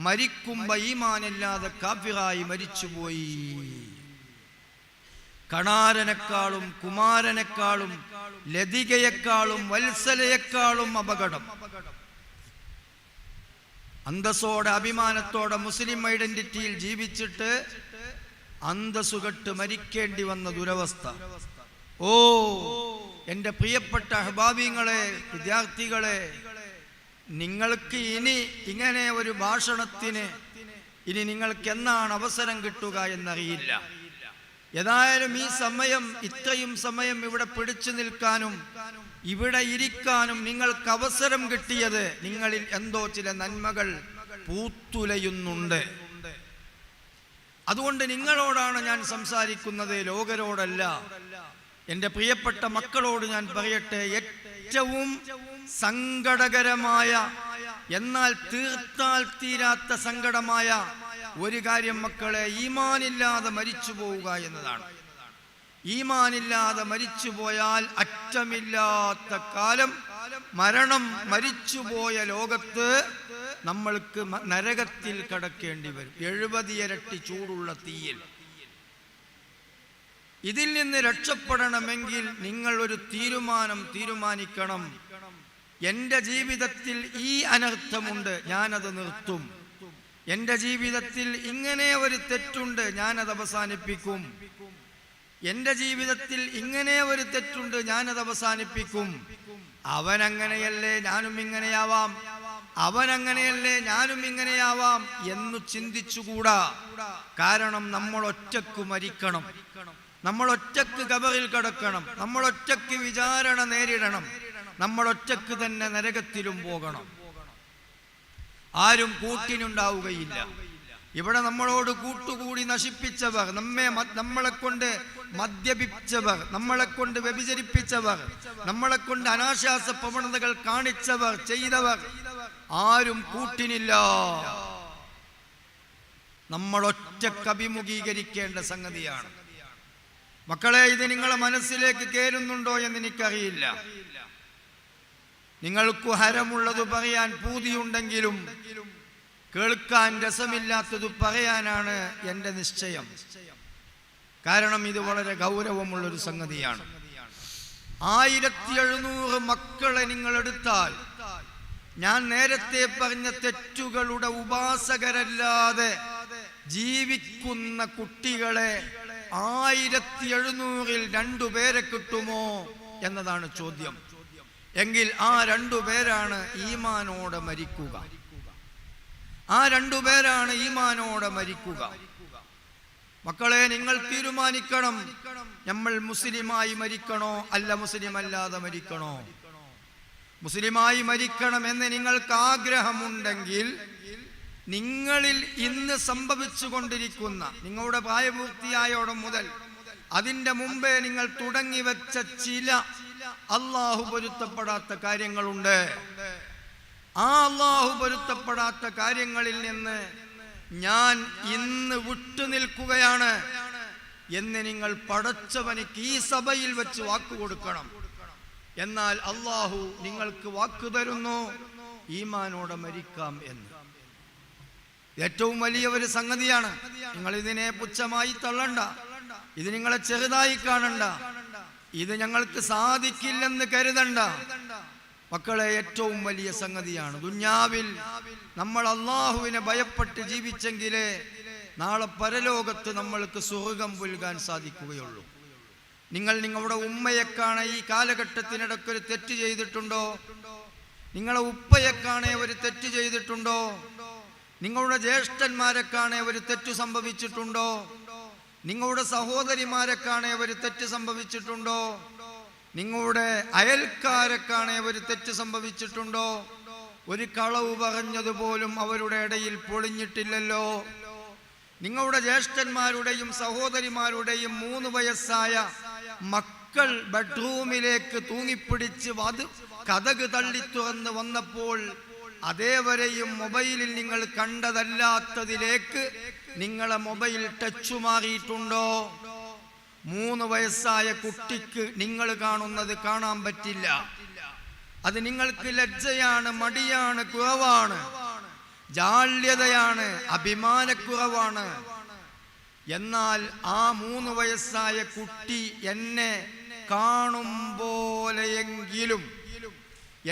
മരിക്കുമ്പോ ഈമാനില്ലാതെ കാഫിറായി മരിച്ചുപോയി. കണാരനേക്കാളും കുമാരനേക്കാളും ലതികയെക്കാളും വത്സലയെക്കാളും അപകടം. അന്തസ്സോടെ അഭിമാനത്തോടെ മുസ്ലിം ഐഡന്റിറ്റിയിൽ ജീവിച്ചിട്ട് അന്തസ്സുകെട്ട് മരിക്കേണ്ടി വന്ന ദുരവസ്ഥ. ഓ എൻ്റെ പ്രിയപ്പെട്ട അഹ്ബാബിങ്ങളെ, വിദ്യാർത്ഥികളെ, നിങ്ങൾക്ക് ഇനി ഇങ്ങനെ ഒരു ഭാഷണത്തിന് ഇനി നിങ്ങൾക്ക് എന്നാണ് അവസരം കിട്ടുക എന്നറിയില്ല. ഏതായാലും ഈ സമയം, ഇത്രയും സമയം ഇവിടെ പിടിച്ചു നിൽക്കാനും ഇവിടെ ഇരിക്കാനും നിങ്ങൾക്ക് അവസരം കിട്ടിയത് നിങ്ങളിൽ എന്തോ ചില നന്മകൾ പൂത്തുലയുന്നുണ്ട്. അതുകൊണ്ട് നിങ്ങളോടാണ് ഞാൻ സംസാരിക്കുന്നത്, ലോകരോടല്ല. എൻ്റെ പ്രിയപ്പെട്ട മക്കളോട് ഞാൻ പറയട്ടെ, ഏറ്റവും സങ്കടകരമായ എന്നാൽ തീർത്താൽ തീരാത്ത സങ്കടമായ ഒരു കാര്യം മക്കളെ, ഈമാനില്ലാതെ മരിച്ചു പോവുക എന്നതാണ്. ഈമാനില്ലാതെ മരിച്ചുപോയാൽ അറ്റമില്ലാത്ത കാലം മരണം, മരിച്ചുപോയ ലോകത്ത് നമ്മൾക്ക് നരകത്തിൽ കടക്കേണ്ടി വരും, 70 ഇരട്ടി ചൂടുള്ള തീയിൽ. ഇതിൽ നിന്ന് രക്ഷപ്പെടണമെങ്കിൽ നിങ്ങൾ ഒരു തീരുമാനിക്കണം. എൻ്റെ ജീവിതത്തിൽ ഈ അനർത്ഥമുണ്ട്, ഞാനത് നിർത്തും. എൻ്റെ ജീവിതത്തിൽ ഇങ്ങനെ ഒരു തെറ്റുണ്ട്, ഞാനത് അവസാനിപ്പിക്കും. എൻ്റെ ജീവിതത്തിൽ ഇങ്ങനെ ഒരു തെറ്റുണ്ട്, ഞാനത് അവസാനിപ്പിക്കും. അവനങ്ങനെയല്ലേ ഞാനും ഇങ്ങനെയാവാം, അവനങ്ങനെയല്ലേ ഞാനും ഇങ്ങനെയാവാം എന്ന് ചിന്തിച്ചുകൂടാ. കാരണം നമ്മൾ ഒറ്റക്ക് മരിക്കണം, നമ്മൾ ഒറ്റക്ക് ഖബറിൽ കിടക്കണം, നമ്മൾ ഒറ്റക്ക് വിചാരണ നേരിടണം, നമ്മൾ ഒറ്റക്ക് തന്നെ നരകത്തിലും പോകണം. ആരും കൂട്ടിനുണ്ടാവുകയില്ല. ഇവിടെ നമ്മളോട് കൂട്ടുകൂടി നശിപ്പിച്ചവർ, നമ്മളെ കൊണ്ട് മദ്യപിച്ചവർ, നമ്മളെ കൊണ്ട് വ്യഭിചരിപ്പിച്ചവർ, നമ്മളെ കൊണ്ട് അനാശാസ പ്രവണതകൾ കാണിച്ചവർ, ചെയ്തവർ ആരും കൂട്ടിനില്ല. നമ്മൾ ഒറ്റക്ക് അഭിമുഖീകരിക്കേണ്ട സംഗതിയാണ്. മക്കളെ, ഇത് നിങ്ങളെ മനസ്സിലേക്ക് കേറുന്നുണ്ടോ എന്ന് എനിക്കറിയില്ല. നിങ്ങൾക്ക് ഹരമുള്ളത് പറയാൻ പൂതിയുണ്ടെങ്കിലും കേൾക്കാൻ രസമില്ലാത്തത് പറയാനാണ് എൻ്റെ നിശ്ചയം. കാരണം ഇത് വളരെ ഗൗരവമുള്ളൊരു സംഗതിയാണ്. 1700 മക്കളെ നിങ്ങൾ എടുത്താൽ, ഞാൻ നേരത്തെ പറഞ്ഞ തെറ്റുകളുടെ ഉപാസകരല്ലാതെ ജീവിക്കുന്ന കുട്ടികളെ 1700-ൽ 2 പേരെ കിട്ടുമോ എന്നതാണ് ചോദ്യം. എങ്കിൽ ആ 2 പേരാണ് ഈമാനോടെ മരിക്കുക. ആ 2 പേരാണ് ഈമാനോടെ മരിക്കുക. മക്കളെ, നിങ്ങൾ തീരുമാനിക്കണം, നമ്മൾ മുസ്ലിമായി മരിക്കണോ അല്ല മുസ്ലിം അല്ലാതെ മരിക്കണോ? മുസ്ലിമായി മരിക്കണം എന്ന് നിങ്ങൾക്ക് ആഗ്രഹമുണ്ടെങ്കിൽ നിങ്ങളിൽ ഇന്ന് സംഭവിച്ചു കൊണ്ടിരിക്കുന്ന, നിങ്ങളുടെ പ്രായപൂർത്തിയായോടം മുതൽ അതിൻ്റെ മുമ്പേ നിങ്ങൾ തുടങ്ങി വെച്ച ചില അള്ളാഹു പൊരുത്തപ്പെടാത്ത കാര്യങ്ങളുണ്ട്. ആ അള്ളാഹു പൊരുത്തപ്പെടാത്ത കാര്യങ്ങളിൽ നിന്ന് ഞാൻ ഇന്ന് വിട്ടുനിൽക്കുകയാണ് എന്ന് നിങ്ങൾ പടച്ചവനിക്ക് ഈ സഭയിൽ വെച്ച് വാക്ക് കൊടുക്കണം. എന്നാൽ അള്ളാഹു നിങ്ങൾക്ക് വാക്ക് തരുന്നു, ഈമാനോടെ മരിക്കാം എന്ന്. ഏറ്റവും വലിയ ഒരു സംഗതിയാണ്. നിങ്ങൾ ഇതിനെ പുച്ഛമായി തള്ളണ്ട, ഇത് നിങ്ങളെ ചെറുതായി കാണണ്ട, ഇത് ഞങ്ങൾക്ക് സാധിക്കില്ലെന്ന് കരുതണ്ട. മക്കളെ, ഏറ്റവും വലിയ സംഗതിയാണ്. ദുനിയാവിൽ നമ്മൾ അള്ളാഹുവിനെ ഭയപ്പെട്ട് ജീവിച്ചെങ്കിലേ നാളെ പരലോകത്ത് നമ്മൾക്ക് സ്വർഗം പുൽകാൻ സാധിക്കുകയുള്ളൂ. നിങ്ങൾ നിങ്ങളുടെ ഉമ്മയെക്കാണ് ഈ കാലഘട്ടത്തിനിടയ്ക്കൊരു തെറ്റ് ചെയ്തിട്ടുണ്ടോ? നിങ്ങളെ ഉപ്പയെക്കാണെ ഒരു തെറ്റ് ചെയ്തിട്ടുണ്ടോ? നിങ്ങളുടെ ജ്യേഷ്ഠന്മാരെക്കാണെ ഒരു തെറ്റ് സംഭവിച്ചിട്ടുണ്ടോ? നിങ്ങളുടെ സഹോദരിമാരെക്കാണെ ഒരു തെറ്റ് സംഭവിച്ചിട്ടുണ്ടോ? നിങ്ങളുടെ അയൽക്കാരെക്കാണെ ഒരു തെറ്റ് സംഭവിച്ചിട്ടുണ്ടോ? ഒരു കളവ് പറഞ്ഞതുപോലും അവരുടെ ഇടയിൽ പൊളിഞ്ഞിട്ടില്ലല്ലോ. നിങ്ങളുടെ ജ്യേഷ്ഠന്മാരുടെയും സഹോദരിമാരുടെയും 3 വയസ്സായ മക്കൾ ബെഡ്റൂമിലേക്ക് തൂങ്ങിപ്പിടിച്ച് കതക് തള്ളി തുറന്ന് വന്നപ്പോൾ അതേവരെയും മൊബൈലിൽ നിങ്ങൾ കണ്ടതല്ലാത്തതിലേക്ക് നിങ്ങളെ മൊബൈൽ ടച്ച് മാറിയിട്ടുണ്ടോ? 3 വയസ്സായ കുട്ടിക്ക് നിങ്ങൾ കാണുന്നത് കാണാൻ പറ്റില്ല. അത് നിങ്ങൾക്ക് ലജ്ജയാണ്, മടിയാണ്, കുറവാണ്, ജാള്യതയാണ്, അഭിമാനക്കുറവാണ്. എന്നാൽ ആ 3 വയസ്സായ കുട്ടി എന്നെ കാണും പോലെയെങ്കിലും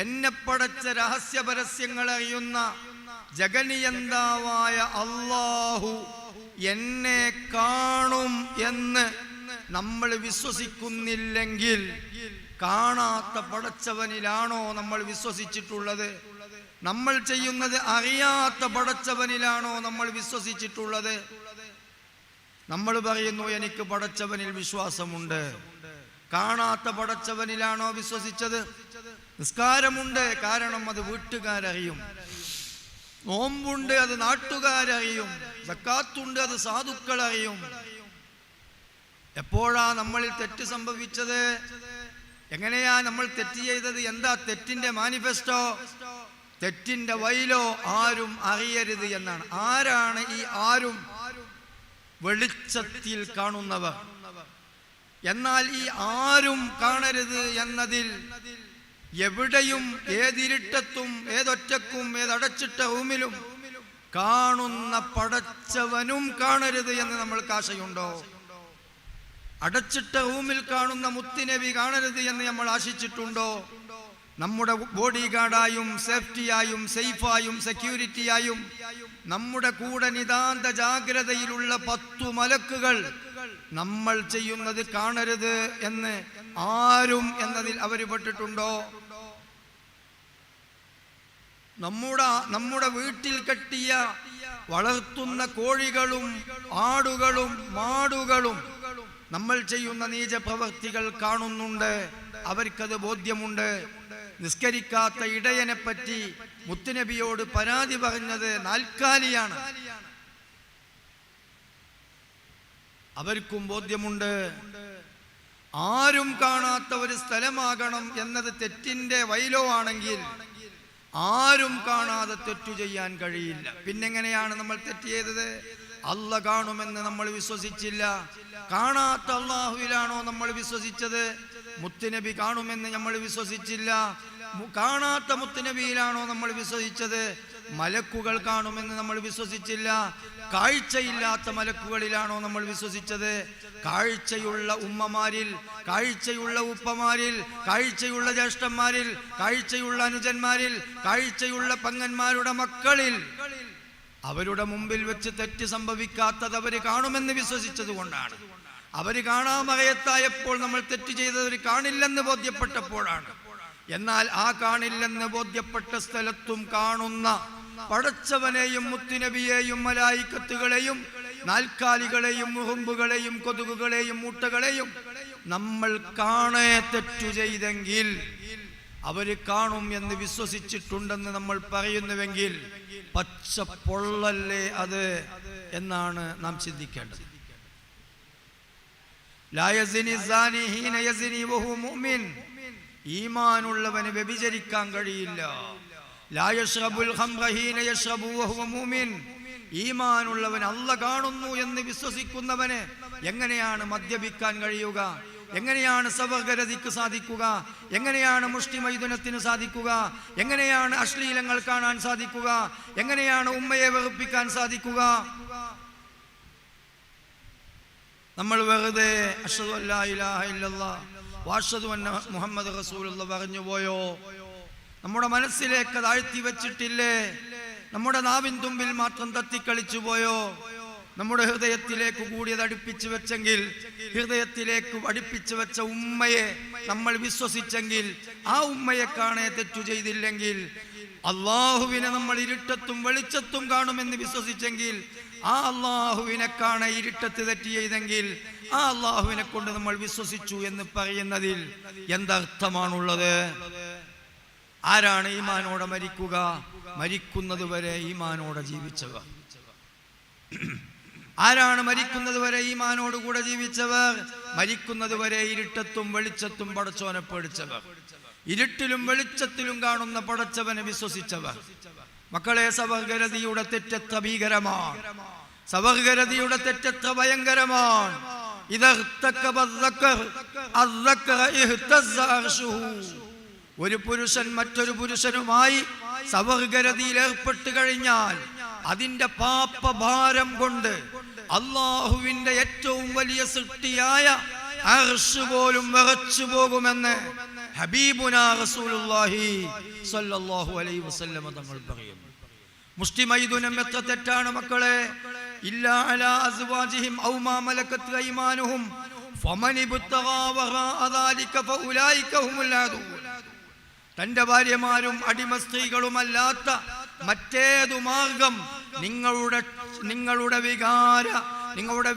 എന്നെ പടച്ച രഹസ്യ പരസ്യങ്ങൾ അറിയുന്ന ജഗനിയന്താവായ അല്ലാഹു എന്നെ കാണും എന്ന് നമ്മൾ വിശ്വസിക്കുന്നില്ലെങ്കിൽ കാണാത്ത പടച്ചവനിലാണോ നമ്മൾ വിശ്വസിച്ചിട്ടുള്ളത്? നമ്മൾ ചെയ്യുന്നത് അറിയാത്ത പടച്ചവനിലാണോ നമ്മൾ വിശ്വസിച്ചിട്ടുള്ളത്? നമ്മൾ പറയുന്നു എനിക്ക് പടച്ചവനിൽ വിശ്വാസമുണ്ട്. കാണാത്ത പടച്ചവനിലാണോ വിശ്വസിച്ചത്? നിസ്കാരമുണ്ട്, കാരണം അത് വീട്ടുകാരറിയും. നോമ്പുണ്ട്, അത് നാട്ടുകാരറിയും. സക്കാത്തുണ്ട്, അത് സാധുക്കൾ അറിയും. എപ്പോഴാ നമ്മളിൽ തെറ്റ് സംഭവിച്ചത്? എങ്ങനെയാ നമ്മൾ തെറ്റ് ചെയ്തത്? എന്താ തെറ്റിന്റെ മാനിഫെസ്റ്റോ, തെറ്റിന്റെ വൈലോ? ആരും അറിയരുത് എന്നാണ്. ആരാണ് ഈ ആരും? വെളിച്ചത്തിൽ കാണുന്നവർ. എന്നാൽ ഈ ആരും കാണരുത് എന്നതിൽ എവിടെയും, ഏതിരുട്ടത്തും, ഏതൊറ്റക്കും, ഏതടച്ചിട്ട റൂമിലും കാണുന്ന പടച്ചവനും കാണരുത് എന്ന് നമ്മൾക്ക് ആശയുണ്ടോ? അടച്ചിട്ട റൂമിൽ കാണുന്ന മുത്തുനബി കാണരുത് എന്ന് നമ്മൾ ആശിച്ചിട്ടുണ്ടോ? നമ്മുടെ ബോഡി ഗാർഡായും സേഫ്റ്റിയായും സേഫായും സെക്യൂരിറ്റിയായും നമ്മുടെ കൂടെ നിതാന്ത ജാഗ്രതയിലുള്ള 10 മലക്കുകൾ നമ്മൾ ചെയ്യുന്നത് കാണരുത് എന്ന് ആരും എന്നതിൽ അവർ പെട്ടിട്ടുണ്ടോ? നമ്മുടെ വീട്ടിൽ കെട്ടിയ വളർത്തുന്ന കോഴികളും ആടുകളും മാടുകളും നമ്മൾ ചെയ്യുന്ന നീചപ്രവർത്തികൾ കാണുന്നുണ്ട്, അവർക്കത് ബോധ്യമുണ്ട്. നിസ്കരിക്കാത്ത ഇടയനെ പറ്റി മുത്തുനബിയോട് പരാതി പറഞ്ഞത് നാൽക്കാലിയാണ്. അവർക്കും ബോധ്യമുണ്ട് ആരും കാണാത്ത ഒരു സ്ഥലമാകണം എന്നത് തെറ്റിന്റെ വൈലോ ആണെങ്കിൽ ആരും കാണാതെ തെറ്റു ചെയ്യാൻ കഴിയില്ല. പിന്നെങ്ങനെയാണ് നമ്മൾ തെറ്റ് ചെയ്തത്? അല്ല കാണുമെന്ന് നമ്മൾ വിശ്വസിച്ചില്ല. കാണാത്ത അള്ളാഹുവിലാണോ നമ്മൾ വിശ്വസിച്ചത്? മുത്തുനബി കാണുമെന്ന് നമ്മൾ വിശ്വസിച്ചില്ല. കാണാത്ത മുത്തുനബിയിലാണോ നമ്മൾ വിശ്വസിച്ചത്? മലക്കുകൾ കാണുമെന്ന് നമ്മൾ വിശ്വസിച്ചില്ല. കാഴ്ചയില്ലാത്ത മലക്കുകളിലാണോ നമ്മൾ വിശ്വസിച്ചത്? കാഴ്ചയുള്ള ഉമ്മമാരിൽ, കാഴ്ചയുള്ള ഉപ്പമാരിൽ, കാഴ്ചയുള്ള ജ്യേഷ്ഠന്മാരിൽ, കാഴ്ചയുള്ള അനുജന്മാരിൽ, കാഴ്ചയുള്ള പെങ്ങന്മാരുടെ മക്കളിൽ അവരുടെ മുമ്പിൽ വെച്ച് തെറ്റ് സംഭവിക്കാത്തത് അവർ കാണുമെന്ന് വിശ്വസിച്ചത് കൊണ്ടാണ്. അവർ കാണാമറയത്തായപ്പോൾ നമ്മൾ തെറ്റ് ചെയ്തവർ കാണില്ലെന്ന് ബോധ്യപ്പെട്ടപ്പോഴാണ്. എന്നാൽ ആ കാണില്ലെന്ന് ബോധ്യപ്പെട്ട സ്ഥലത്തും കാണുന്ന പടച്ചവനെയും മുത്തുനബിയെയും മലായിക്കത്തുകളെയും നാൽക്കാലികളെയും മുഹമ്പുകളെയും കൊതുകുകളെയും മൂട്ടകളെയും നമ്മൾ കാണേ തെറ്റു ചെയ്തെങ്കിൽ അവര് കാണും എന്ന് വിശ്വസിച്ചിട്ടുണ്ടെന്ന് നമ്മൾ പറയുന്നുവെങ്കിൽ പച്ച പൊള്ളല്ലേ അത് എന്നാണ് നാം ചിന്തിക്കേണ്ടത്. ലാ യസിനി സാനി ഹീന യസിനി വഹുവ മുഅ്മിൻ. ഈമാനുള്ളവന് വ്യഭിചരിക്കാൻ കഴിയില്ല. ലാ യശ്റബുൽ ഖംറ ഹീന യശ്റബു വഹുവ മുഅ്മിൻ. ഈമാനുള്ളവൻ അല്ല കാണുന്നു എന്ന് വിശ്വസിക്കുന്നവന് എങ്ങനെയാണ് മദ്യപിക്കാൻ കഴിയുക? എങ്ങനെയാണ് സവർഗരതിക്ക് സാധിക്കുക? എങ്ങനെയാണ് മുഷ്ടിമൈഥുനത്തിന് സാധിക്കുക? എങ്ങനെയാണ് അശ്ലീലങ്ങൾ കാണാൻ സാധിക്കുക? എങ്ങനെയാണ് ഉമ്മയെ വെറുപ്പിക്കാൻ സാധിക്കുക? നമ്മൾ വെറുതെ അശ്ഹദു അല്ലാ ഇലാഹ ഇല്ലല്ലാഹ് വഅശ്ഹദു അന്ന മുഹമ്മദ് റസൂലുള്ളാഹ് പറഞ്ഞു പോയോ? നമ്മുടെ മനസ്സിലേക്ക് താഴ്ത്തി വെച്ചിട്ടില്ലേ? നമ്മുടെ നാവിൻ തുമ്പിൽ മാത്രം തത്തിക്കളിച്ചു പോയോ? നമ്മുടെ ഹൃദയത്തിലേക്ക് കൂടി അത് അടുപ്പിച്ചു വെച്ചെങ്കിൽ, ഹൃദയത്തിലേക്ക് അടുപ്പിച്ചു വെച്ച ഉമ്മയെ നമ്മൾ വിശ്വസിച്ചെങ്കിൽ, ആ ഉമ്മയെ കാണേ തെറ്റു ചെയ്തില്ലെങ്കിൽ, അള്ളാഹുവിനെ നമ്മൾ ഇരുട്ടത്തും വെളിച്ചത്തും കാണുമെന്ന് വിശ്വസിച്ചെങ്കിൽ, ആ അള്ളാഹുവിനെ കാണേ ഇരുട്ടത്ത് തെറ്റ് ചെയ്തെങ്കിൽ, ആ അള്ളാഹുവിനെ കൊണ്ട് നമ്മൾ വിശ്വസിച്ചു എന്ന് പറയുന്നതിൽ എന്തർത്ഥമാണുള്ളത്? ആരാണ് ഈമാനോടെ മരിക്കുക? മരിക്കുന്നത് വരെ ഈമാനോടെ ജീവിച്ചവർ. ആരാണ് മരിക്കുന്നത് വരെ ഈമാനോട് കൂടെ ജീവിച്ചവർ? മരിക്കുന്നത് വരെ ഇരുട്ടത്തും വെളിച്ചത്തും പടച്ചവനെ പേടിച്ചവർ, ഇരുട്ടിലും വെളിച്ചത്തിലും കാണുന്ന പടച്ചവനെ വിശ്വസിച്ചവർ. മക്കളെ, സവർഗരതിയുടെ തെറ്റെത്ര ഭീകരമാണ്! സവർഗരതിയുടെ തെറ്റെത്ര ഭയങ്കരമാണ്! ഒരു പുരുഷൻ മറ്റൊരു പുരുഷനുമായി സവർഗരതിയിൽ ഏർപ്പെട്ട് കഴിഞ്ഞാൽ അതിന്റെ പാപഭാരം കൊണ്ട് അള്ളാഹുവിന്റെ ഏറ്റവും വലിയ സൃഷ്ടിയായ അർശ് പോലും വിറച്ചു പോകുമെന്ന് ഹബീബുനാ റസൂലുള്ളാഹി സ്വല്ലല്ലാഹു അലൈഹി വസല്ലം തങ്ങൾ പറയുന്നു. മുഷ്ടിമൈഥുനം എത്ര തെറ്റാണ് മക്കളെ! ഇല്ലാ അലാ അസ്വാജിഹിം ഔ മാ മലക്കത് അയ്മാനുഹും ഫമൻ ഇബ്തഗാ വറാഅ ദാലിക ഫഉലൈക ഹുമുൽ ആദൂൻ. തന്റെ ഭാര്യമാരും അടിമ സ്ത്രീകളുമല്ലാത്ത മറ്റേതു മാർഗം നിങ്ങളുടെ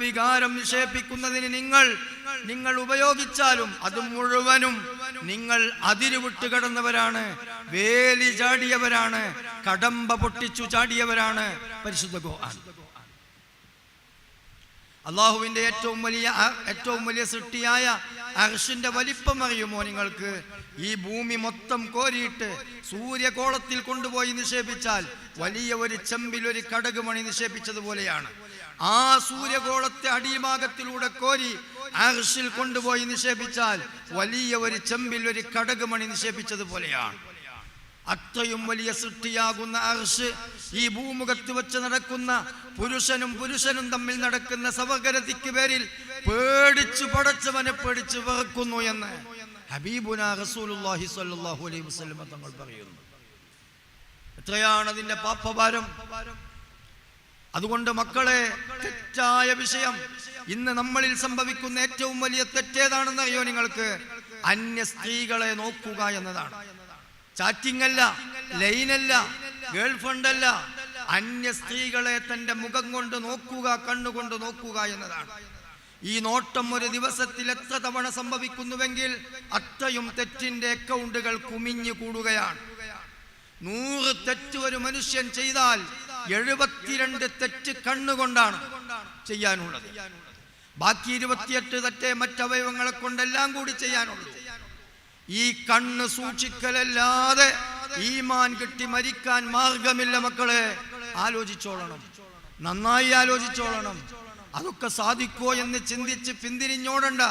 വികാരം നിഷേധിക്കുന്നതിന് നിങ്ങൾ ഉപയോഗിച്ചാലും അത് മുഴുവനും നിങ്ങൾ അതിരുവിട്ട് കടന്നവരാണ്, വേലി ചാടിയവരാണ്, കടമ്പ പൊട്ടിച്ചു ചാടിയവരാണ്. പരിശുദ്ധ ഖുർആൻ. അള്ളാഹുവിന്റെ ഏറ്റവും വലിയ സൃഷ്ടിയായ അർശിന്റെ വലിപ്പം അറിയുമോ നിങ്ങൾക്ക്? ഈ ഭൂമി മൊത്തം കോരിയിട്ട് സൂര്യകോളത്തിൽ കൊണ്ടുപോയി നിക്ഷേപിച്ചാൽ വലിയ ഒരു ചെമ്പിൽ ഒരു കടകുമണി നിക്ഷേപിച്ചതുപോലെയാണ്. ആ സൂര്യകോളത്തെ അടിഭാഗത്തിലൂടെ കോരി അർശിൽ കൊണ്ടുപോയി നിക്ഷേപിച്ചാൽ വലിയ ഒരു ചെമ്പിൽ ഒരു കടകുമണി നിക്ഷേപിച്ചതുപോലെയാണ്. അത്രയും വലിയ സൃഷ്ടിയാകുന്ന അർശ് ഈ ഭൂമുഖത്ത് വെച്ച് നടക്കുന്ന പുരുഷനും തമ്മിൽ നടക്കുന്ന സവർഗരതിക്ക് പേരിൽ പേടിച്ചു പടച്ചവനെ പേടിച്ച് വെറുക്കുന്നു എന്ന് ഹബീബുനാ റസൂലുള്ളാഹി സ്വല്ലല്ലാഹു അലൈഹി വസല്ലം തങ്ങൾ പറയുന്നു. എത്രയാണ് അതിന്റെ പാപഭാരം! അതുകൊണ്ട് മക്കളെ, തെറ്റായ വിഷയം ഇന്ന് നമ്മളിൽ സംഭവിക്കുന്ന ഏറ്റവും വലിയ തെറ്റേതാണെന്ന് അറിയോ നിങ്ങൾക്ക്? അന്യ സ്ത്രീകളെ നോക്കുക എന്നതാണ്. ചാറ്റിംഗ് അല്ല, ലൈനല്ല, ഗേൾ ഫ്രണ്ട് അല്ല, അന്യ സ്ത്രീകളെ തന്റെ മുഖം കൊണ്ട് നോക്കുക, കണ്ണുകൊണ്ട് നോക്കുക എന്നതാണ്. ഈ നോട്ടം ഒരു ദിവസത്തിൽ എത്ര തവണ സംഭവിക്കുന്നുവെങ്കിൽ അത്രയും തെറ്റിന്റെ അക്കൗണ്ടുകൾ കുമിഞ്ഞു കൂടുകയാണ്. 100 തെറ്റ് ഒരു മനുഷ്യൻ ചെയ്താൽ 72 തെറ്റ് കണ്ണുകൊണ്ടാണ് ചെയ്യാനുള്ളത്. ബാക്കി 28 തെറ്റേ മറ്റവയവങ്ങളെ കൊണ്ടെല്ലാം കൂടി ചെയ്യാനുള്ളൂ. ഈ കണ്ണ് സൂക്ഷിക്കലല്ലാതെ ഈമാൻ കിട്ടി മരിക്കാൻ മാർഗമില്ല മക്കളെ. ആലോചിച്ചോളണം, നന്നായി ആലോചിച്ചോളണം. അതൊക്കെ സാധിക്കോ എന്ന് ചിന്തിച്ച് പിന്തിരിഞ്ഞോടണ്ട.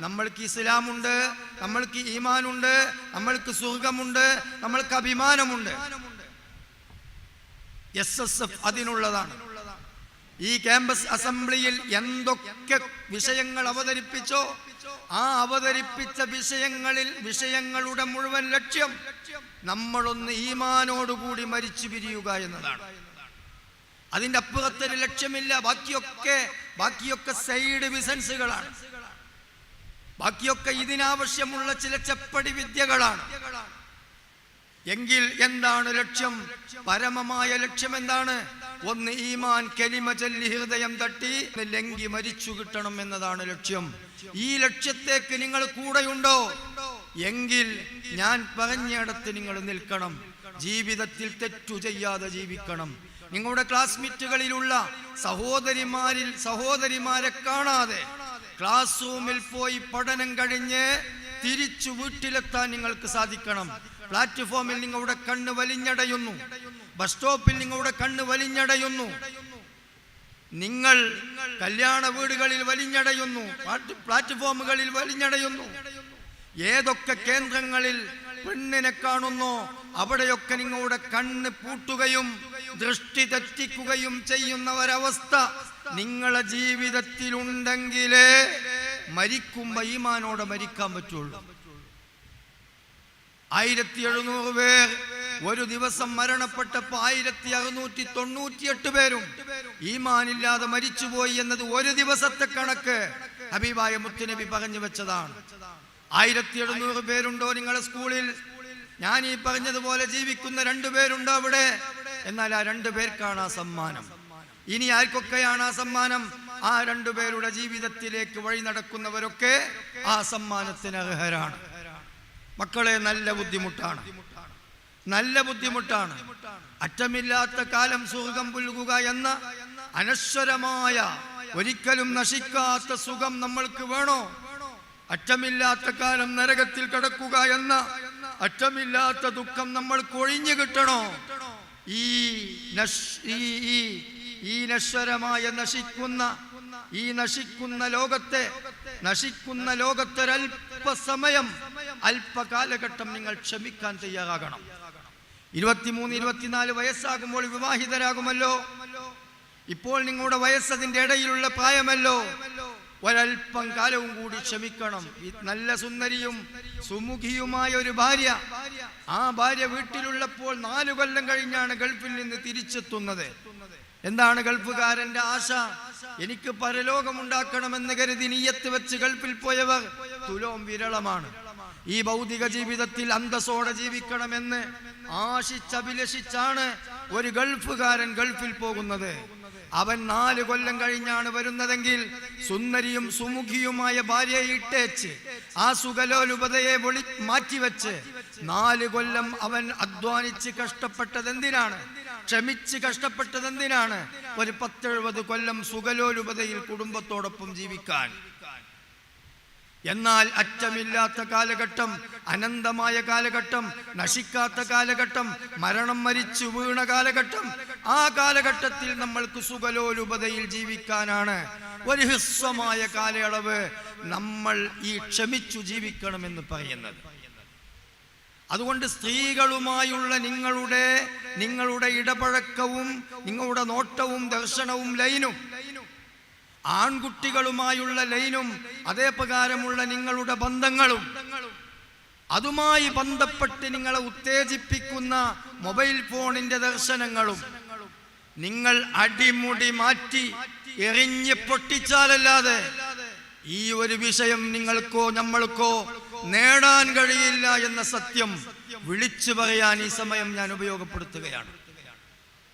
നമ്മൾക്ക് ഇസ്ലാമുണ്ട്, നമ്മൾക്ക് ഈമാനുണ്ട്, നമ്മൾക്ക് സ്വർഗമുണ്ട്, നമ്മൾക്ക് അഭിമാനമുണ്ട്. SSF അതിനുള്ളതാണ്. ഈ ക്യാമ്പസ് അസംബ്ലിയിൽ എന്തൊക്കെ വിഷയങ്ങൾ അവതരിപ്പിച്ചോ ആ അവതരിപ്പിച്ച വിഷയങ്ങളുടെ മുഴുവൻ ലക്ഷ്യം നമ്മളൊന്ന് ഈമാനോടുകൂടി മരിച്ചു പിരിയുക എന്നതാണ്. അതിൻ്റെ അപ്പുറത്തൊരു ലക്ഷ്യമില്ല. ബാക്കിയൊക്കെ സൈഡ് ബിസിനസ്സുകളാണ്. ബാക്കിയൊക്കെ ഇതിനാവശ്യമുള്ള ചില ചെപ്പടി വിദ്യകളാണ്. എങ്കിൽ എന്താണ് ലക്ഷ്യം? പരമമായ ലക്ഷ്യം എന്താണ്? ഒന്ന് ഈമാൻ കലിമ ചൊല്ലി ഹൃദയം തട്ടി ലംഘി മരിച്ചു കിട്ടണം എന്നതാണ് ലക്ഷ്യം. ഈ ലക്ഷ്യത്തേക്ക് നിങ്ങൾ കൂടെയുണ്ടോ? എങ്കിൽ ഞാൻ പറഞ്ഞിടത്ത് നിങ്ങൾ നിൽക്കണം. ജീവിതത്തിൽ തെറ്റു ചെയ്യാതെ ജീവിക്കണം. നിങ്ങളുടെ ക്ലാസ്മേറ്റുകളിലുള്ള സഹോദരിമാരെ കാണാതെ ക്ലാസ് റൂമിൽ പോയി പഠനം കഴിഞ്ഞ് തിരിച്ചു വീട്ടിലെത്താൻ നിങ്ങൾക്ക് സാധിക്കണം. പ്ലാറ്റ്ഫോമിൽ നിങ്ങളുടെ കണ്ണ് വലിഞ്ഞടയുന്നു, ബസ് സ്റ്റോപ്പിൽ നിങ്ങളുടെ കണ്ണ് വലിഞ്ഞടയുന്നു, നിങ്ങൾ കല്യാണ വീടുകളിൽ വലിഞ്ഞടയുന്നു, പ്ലാറ്റ്ഫോമുകളിൽ വലിഞ്ഞടയുന്നു. ഏതൊക്കെ കേന്ദ്രങ്ങളിൽ പെണ്ണിനെ കാണുന്നോ അവിടെയൊക്കെ നിങ്ങളുടെ കണ്ണ് പൂട്ടുകയും ദൃഷ്ടി തെറ്റിക്കുകയും ചെയ്യുന്ന ഒരവസ്ഥ നിങ്ങളുടെ ജീവിതത്തിലുണ്ടെങ്കിലേ മരിക്കുമ്പോ ഈമാനോടെ മരിക്കാൻ പറ്റുള്ളൂ. 1700 പേർ ഒരു ദിവസം മരണപ്പെട്ടപ്പോൾ 1698 പേരും ഈമാനില്ലാതെ മരിച്ചുപോയി എന്നത് ഒരു ദിവസത്തെ കണക്ക് ഹബീബായ മുത്തുനബി പറഞ്ഞു വെച്ചതാണ്. 1700 പേരുണ്ടോ നിങ്ങളുടെ സ്കൂളിൽ? ഞാൻ ഈ പറഞ്ഞതുപോലെ ജീവിക്കുന്ന 2 പേരുണ്ടോ അവിടെ? എന്നാൽ ആ 2 പേർക്കാണ് ആ സമ്മാനം. ഇനി ആർക്കൊക്കെയാണ് ആ സമ്മാനം? ആ 2 പേരുടെ ജീവിതത്തിലേക്ക് വഴി നടക്കുന്നവരൊക്കെ ആ സമ്മാനത്തിന് അർഹരാണ്. മക്കളെ, നല്ല ബുദ്ധിമുട്ടാണ്. അറ്റമില്ലാത്ത കാലം സ്വർഗം പുൽകുക എന്ന അനശ്വരമായ ഒരിക്കലും നശിക്കാത്ത സുഖം നമ്മൾക്ക് വേണോ? അറ്റമില്ലാത്ത കാലം നരകത്തിൽ കിടക്കുക എന്ന അറ്റമില്ലാത്ത ദുഃഖം നമ്മൾക്ക് ഒഴിഞ്ഞു കിട്ടണോ? ഈ നശ്വരമായ നശിക്കുന്ന ലോകത്തൊരല്പസമയം, അല്പകാലഘട്ടം നിങ്ങൾ ക്ഷമിക്കാൻ തയ്യാറാകണം. 23-24 വയസ്സാകുമ്പോൾ വിവാഹിതരാകുമല്ലോ. ഇപ്പോൾ നിങ്ങളുടെ വയസ്സതിൻ്റെ ഇടയിലുള്ള പ്രായമല്ലോ. ഒരൽപ്പം കാലവും കൂടി ക്ഷമിക്കണം. നല്ല സുന്ദരിയും സുമുഖിയുമായ ഒരു ഭാര്യ, ആ ഭാര്യ വീട്ടിലുള്ളപ്പോൾ 4 കൊല്ലം കഴിഞ്ഞാണ് ഗൾഫിൽ നിന്ന് തിരിച്ചെത്തുന്നത്. എന്താണ് ഗൾഫുകാരന്റെ ആശ? എനിക്ക് പരലോകമുണ്ടാക്കണമെന്ന് കരുതി നിയ്യത്ത് വെച്ച് ഗൾഫിൽ പോയവർ തുലോം വിരളമാണ്. ഈ ഭൗതിക ജീവിതത്തിൽ അന്തസ്സോടെ ജീവിക്കണമെന്ന് ആശിച്ചഭിലഷിച്ചാണ് ഒരു ഗൾഫുകാരൻ ഗൾഫിൽ പോകുന്നത്. അവൻ 4 കൊല്ലം കഴിഞ്ഞാണ് വരുന്നതെങ്കിൽ സുന്ദരിയും സുമുഖിയുമായ ഭാര്യയെ ഇട്ടേച്ച് ആ സുഖലോലുപതയെ മാറ്റിവെച്ച് 4 കൊല്ലം അവൻ അധ്വാനിച്ച് കഷ്ടപ്പെട്ടതെന്തിനാണ്? ക്ഷമിച്ച് കഷ്ടപ്പെട്ടതെന്തിനാണ്? ഒരു 10-70 കൊല്ലം സുഖലോലുപതയിൽ കുടുംബത്തോടൊപ്പം ജീവിക്കാൻ. എന്നാൽ അറ്റമില്ലാത്ത കാലഘട്ടം, അനന്തമായ കാലഘട്ടം, നശിക്കാത്ത കാലഘട്ടം, മരണം മരിച്ചു വീണ കാലഘട്ടം, ആ കാലഘട്ടത്തിൽ നമ്മൾക്ക് സുഖലോലുപതയിൽ ജീവിക്കാനാണ് ഒരു ഹ്രസ്വമായ കാലയളവ് നമ്മൾ ഈ ക്ഷമിച്ചു ജീവിക്കണമെന്ന് പറയുന്നത്. അതുകൊണ്ട് സ്ത്രീകളുമായുള്ള നിങ്ങളുടെ ഇടപഴക്കവും നിങ്ങളുടെ നോട്ടവും ദർശനവും ലൈനും, ആൺകുട്ടികളുമായുള്ള ലൈനും അതേ പ്രകാരമുള്ള നിങ്ങളുടെ ബന്ധങ്ങളും, അതുമായി ബന്ധപ്പെട്ട് നിങ്ങളെ ഉത്തേജിപ്പിക്കുന്ന മൊബൈൽ ഫോണിന്റെ ദർശനങ്ങളും നിങ്ങൾ അടിമുടി മാറ്റി എറിഞ്ഞ് പൊട്ടിച്ചാലല്ലാതെ ഈ ഒരു വിഷയം നിങ്ങൾക്കോ നമ്മൾക്കോ നേടാൻ കഴിയില്ല എന്ന സത്യം വിളിച്ചു പറയാൻ ഈ സമയം ഞാൻ ഉപയോഗപ്പെടുത്തുകയാണ്.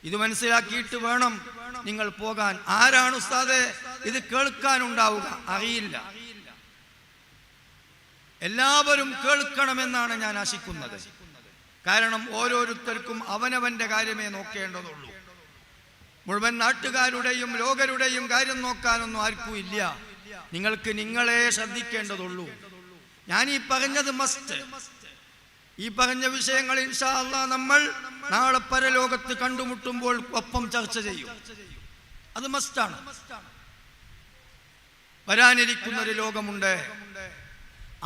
ഇത് മനസ്സിലാക്കിയിട്ട് വേണം നിങ്ങൾ പോകാൻ. ആരാണ് ഉസ്താദേ ഇത് കേൾക്കാനുണ്ടാവുക? അറിയില്ല. എല്ലാവരും കേൾക്കണമെന്നാണ് ഞാൻ ആശിക്കുന്നത്. കാരണം ഓരോരുത്തർക്കും അവനവന്റെ കാര്യമേ നോക്കേണ്ടതുള്ളൂ. മുഴുവൻ നാട്ടുകാരുടെയും ലോകരുടെയും കാര്യം നോക്കാനൊന്നും ആർക്കും ഇല്ല. നിങ്ങൾക്ക് നിങ്ങളെ ശ്രദ്ധിക്കേണ്ടതുള്ളൂ. ഞാൻ ഈ പറഞ്ഞത് മസ്റ്റ്. ഈ പറഞ്ഞ വിഷയങ്ങൾ ഇൻഷാ അല്ലാഹ് നമ്മൾ നാളെ പരലോകത്ത് കണ്ടുമുട്ടുമ്പോൾ ഒപ്പം ചർച്ച ചെയ്യും. അത് മസ്റ്റാണ്. വരാനിരിക്കുന്ന ഒരു ലോകമുണ്ട്.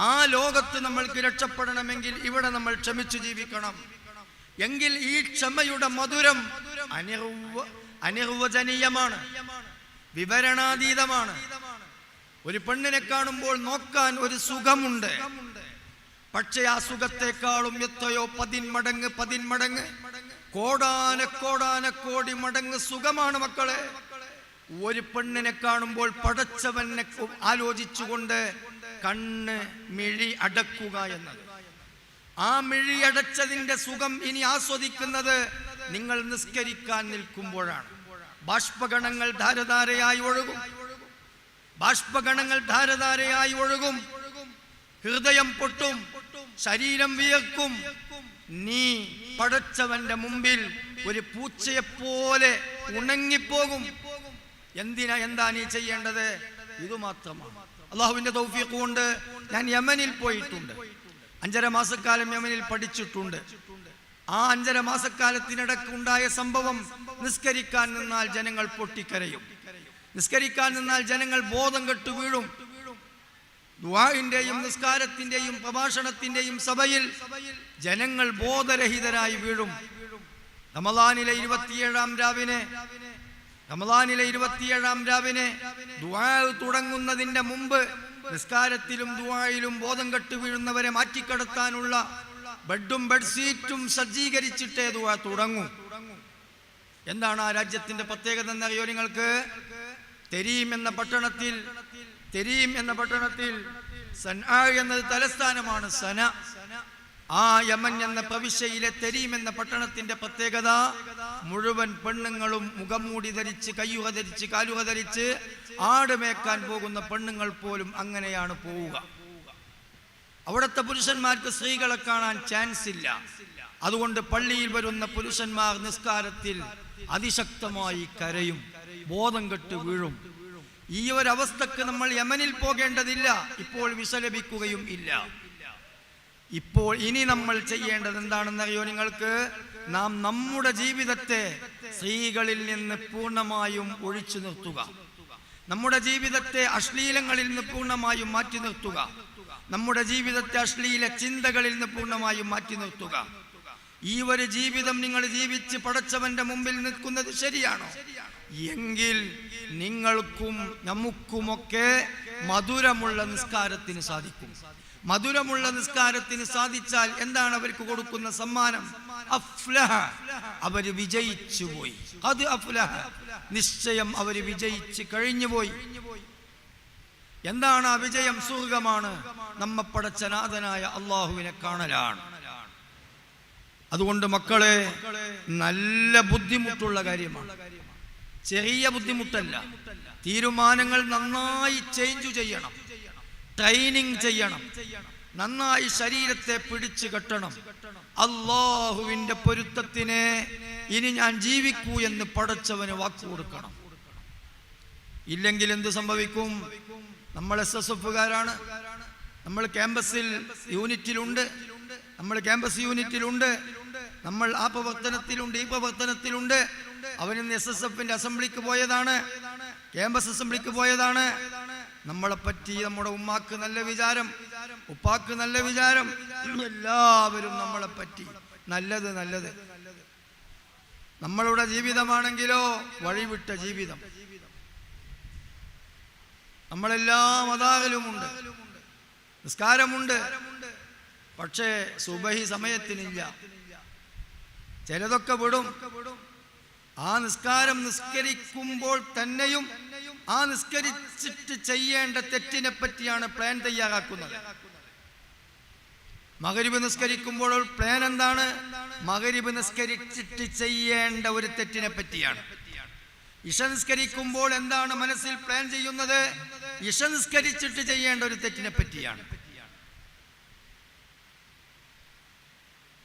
ആ ലോകത്ത് നമ്മൾക്ക് രക്ഷപ്പെടണമെങ്കിൽ ഇവിടെ നമ്മൾ ക്ഷമിച്ചു ജീവിക്കണം. എങ്കിൽ ഈ ക്ഷമയുടെ മധുരം അനിർവചനീയമാണ്, വിവരണാതീതമാണ്. ഒരു പെണ്ണിനെ കാണുമ്പോൾ നോക്കാൻ ഒരു സുഖമുണ്ട്. പക്ഷേ ആ സുഖത്തെക്കാളും എത്രയോ 10 മടങ്ങ് കോടാനക്കോടി മടങ്ങ് സുഖമാണ് മക്കളെ ഒരു പെണ്ണിനെ കാണുമ്പോൾ പടച്ചവനെ ആലോചിച്ചുകൊണ്ട് കണ്ണ് മിഴി അടക്കുക എന്നത്. ആ മിഴി അടച്ചതിന്റെ സുഖം ഇനി ആസ്വദിക്കുന്നത് നിങ്ങൾ നിസ്കരിക്കാൻ നിൽക്കുമ്പോഴാണ്. ബാഷ്പഗണങ്ങൾ ധാരധാരയായി ഒഴുകും. ഹൃദയം പൊട്ടും, ശരീരം വിയർക്കും. നീ പടച്ചവന്റെ മുമ്പിൽ ഒരു പൂച്ചയെപ്പോലെ ഉണങ്ങിപ്പോകും. എന്താ നീ ചെയ്യേണ്ടത്? ഇതുമാത്രമാണ്. അള്ളാഹുവിന്റെ തൗഫീഖ് കൊണ്ട് ഞാൻ യമനിൽ പോയിട്ടുണ്ട്. 5.5 മാസക്കാലം യമനിൽ പഠിച്ചിട്ടുണ്ട്. ആ 5.5 മാസക്കാലത്തിനിടയ്ക്ക് ഉണ്ടായ സംഭവം, നിസ്കരിക്കാൻ നിന്നാൽ ജനങ്ങൾ പൊട്ടിക്കരയും. നിസ്കരിക്കാൻ നിന്നാൽ ജനങ്ങൾ ബോധം കെട്ടു വീഴും. ദുആഇന്റെയും നിസ്കാരത്തിന്റെയും പ്രഭാഷണത്തിന്റെയും സഭയിൽ ജനങ്ങൾ ബോധരഹിതരായി വീഴും. റമളാനിലെ 27-ാം രാവിനെ ദുആ തുടങ്ങുന്നതിന്റെ മുമ്പ് നിസ്കാരത്തിലും ദുആയിലും ബോധം കെട്ടു വീഴുന്നവരെ മാറ്റിക്കടത്താനുള്ള ബെഡും ബെഡ്ഷീറ്റും സജ്ജീകരിച്ചിട്ടേ ദുആ തുടങ്ങും. എന്താണ് ആ രാജ്യത്തിന്റെ പ്രത്യേകത എന്നറിയോ നിങ്ങൾക്ക്? തെരീം എന്ന പട്ടണത്തിൽ സൻആ എന്നത് തലസ്ഥാനമാണ്. ആ യമൻ എന്ന പ്രവിശ്യയിലെ തെരീം എന്ന പട്ടണത്തിന്റെ പ്രത്യേകത, മുഴുവൻ പെണ്ണുങ്ങളും മുഖംമൂടി ധരിച്ച്, കയ്യുക ധരിച്ച്, കാലുക ധരിച്ച് ആട് മേക്കാൻ പോകുന്ന പെണ്ണുങ്ങൾ പോലും അങ്ങനെയാണ് പോവുക. അവിടുത്തെ പുരുഷന്മാർക്ക് സ്ത്രീകളെ കാണാൻ ചാൻസ് ഇല്ല. അതുകൊണ്ട് പള്ളിയിൽ വരുന്ന പുരുഷന്മാർ നിസ്കാരത്തിൽ അതിശക്തമായി കരയും, ബോധം കെട്ട് വീഴും. ഈ ഒരവസ്ഥക്ക് നമ്മൾ യമനിൽ പോകേണ്ടതില്ല. ഇപ്പോൾ വിസലപിക്കുകയും ഇല്ല. ഇപ്പോൾ ഇനി നമ്മൾ ചെയ്യേണ്ടത് എന്താണെന്നറിയോ നിങ്ങൾക്ക്? നാം നമ്മുടെ ജീവിതത്തെ സ്ത്രീകളിൽ നിന്ന് പൂർണ്ണമായും ഒഴിച്ചു നിർത്തുക. നമ്മുടെ ജീവിതത്തെ അശ്ലീലങ്ങളിൽ നിന്ന് പൂർണ്ണമായും മാറ്റി നിർത്തുക. നമ്മുടെ ജീവിതത്തെ അശ്ലീല ചിന്തകളിൽ നിന്ന് പൂർണ്ണമായും മാറ്റി നിർത്തുക. ഈ ഒരു ജീവിതം നിങ്ങൾ ജീവിച്ച് പടച്ചവന്റെ മുമ്പിൽ നിൽക്കുന്നത് ശരിയാണോ? എങ്കിൽ നിങ്ങൾക്കും നമുക്കുമൊക്കെ മധുരമുള്ള നിസ്കാരത്തിന് സാധിക്കും. മധുരമുള്ള നിസ്കാരത്തിന് സാധിച്ചാൽ എന്താണ് അവർക്ക് കൊടുക്കുന്ന സമ്മാനം? അഫ്ലഹ, അവര് വിജയിച്ചു പോയി. അത് അഫ്ലഹ, നിശ്ചയം അവര് വിജയിച്ച് കഴിഞ്ഞുപോയി. എന്താണ് ആ വിജയം? സ്വർഗമാണ്. നമ്മെ പടച്ചനാഥനായ അള്ളാഹുവിനെ കാണലാണ്. അതുകൊണ്ട് മക്കളെ, നല്ല ബുദ്ധിമുട്ടുള്ള കാര്യമാണ്, ചെറിയ ബുദ്ധിമുട്ടല്ല. തീരുമാനങ്ങൾ നന്നായി ചേഞ്ച് ചെയ്യണം, ട്രെയിനിങ് ചെയ്യണം, നന്നായി ശരീരത്തെ പിടിച്ചു കെട്ടണം. അള്ളാഹുവിന്റെ പൊരുത്തത്തിന് ഇനി ഞാൻ ജീവിക്കൂ എന്ന് പടച്ചവന് വാക്കു കൊടുക്കണം. ഇല്ലെങ്കിൽ എന്ത് സംഭവിക്കും? നമ്മൾ SSFകാരാണ്, നമ്മൾ ക്യാമ്പസിൽ യൂണിറ്റിലുണ്ട്, നമ്മൾ ക്യാമ്പസ് യൂണിറ്റിലുണ്ട്, നമ്മൾ ആ പ്രവർത്തനത്തിലുണ്ട്, ഈ പ്രവർത്തനത്തിലുണ്ട്. അവനിന്ന് SSFന്റെ അസംബ്ലിക്ക് പോയതാണ്, ക്യാമ്പസ് അസംബ്ലിക്ക് പോയതാണ്. നമ്മളെ പറ്റി നമ്മുടെ ഉമ്മാക്ക് നല്ല വിചാരം, ഉപ്പാക്ക് നല്ല വിചാരം, എല്ലാവരും നമ്മളെ പറ്റി നല്ലത്. നമ്മളുടെ ജീവിതമാണെങ്കിലോ വഴിവിട്ട ജീവിതം. നമ്മളെല്ലാ മതാകലുമുണ്ട്, നിസ്കാരമുണ്ട്, പക്ഷേ സുബഹി സമയത്തിനില്ല. ചിലതൊക്കെ വിടും. ആ നിസ്കാരം നിസ്കരിക്കുമ്പോൾ തന്നെയും ആ നിസ്കരിച്ചിട്ട് ചെയ്യേണ്ട തെറ്റിനെ പറ്റിയാണ് പ്ലാൻ തയ്യാറാക്കുന്നത്. മഗ്‌രിബ് നിസ്കരിക്കുമ്പോൾ പ്ലാൻ എന്താണ്? മഗ്‌രിബ് നിസ്കരിച്ചിട്ട് ചെയ്യേണ്ട ഒരു തെറ്റിനെ പറ്റിയാണ്. ഇശ നിസ്കരിക്കുമ്പോൾ എന്താണ് മനസ്സിൽ പ്ലാൻ ചെയ്യുന്നത്? ഇശ നിസ്കരിച്ചിട്ട് ചെയ്യേണ്ട ഒരു തെറ്റിനെ പറ്റിയാണ്.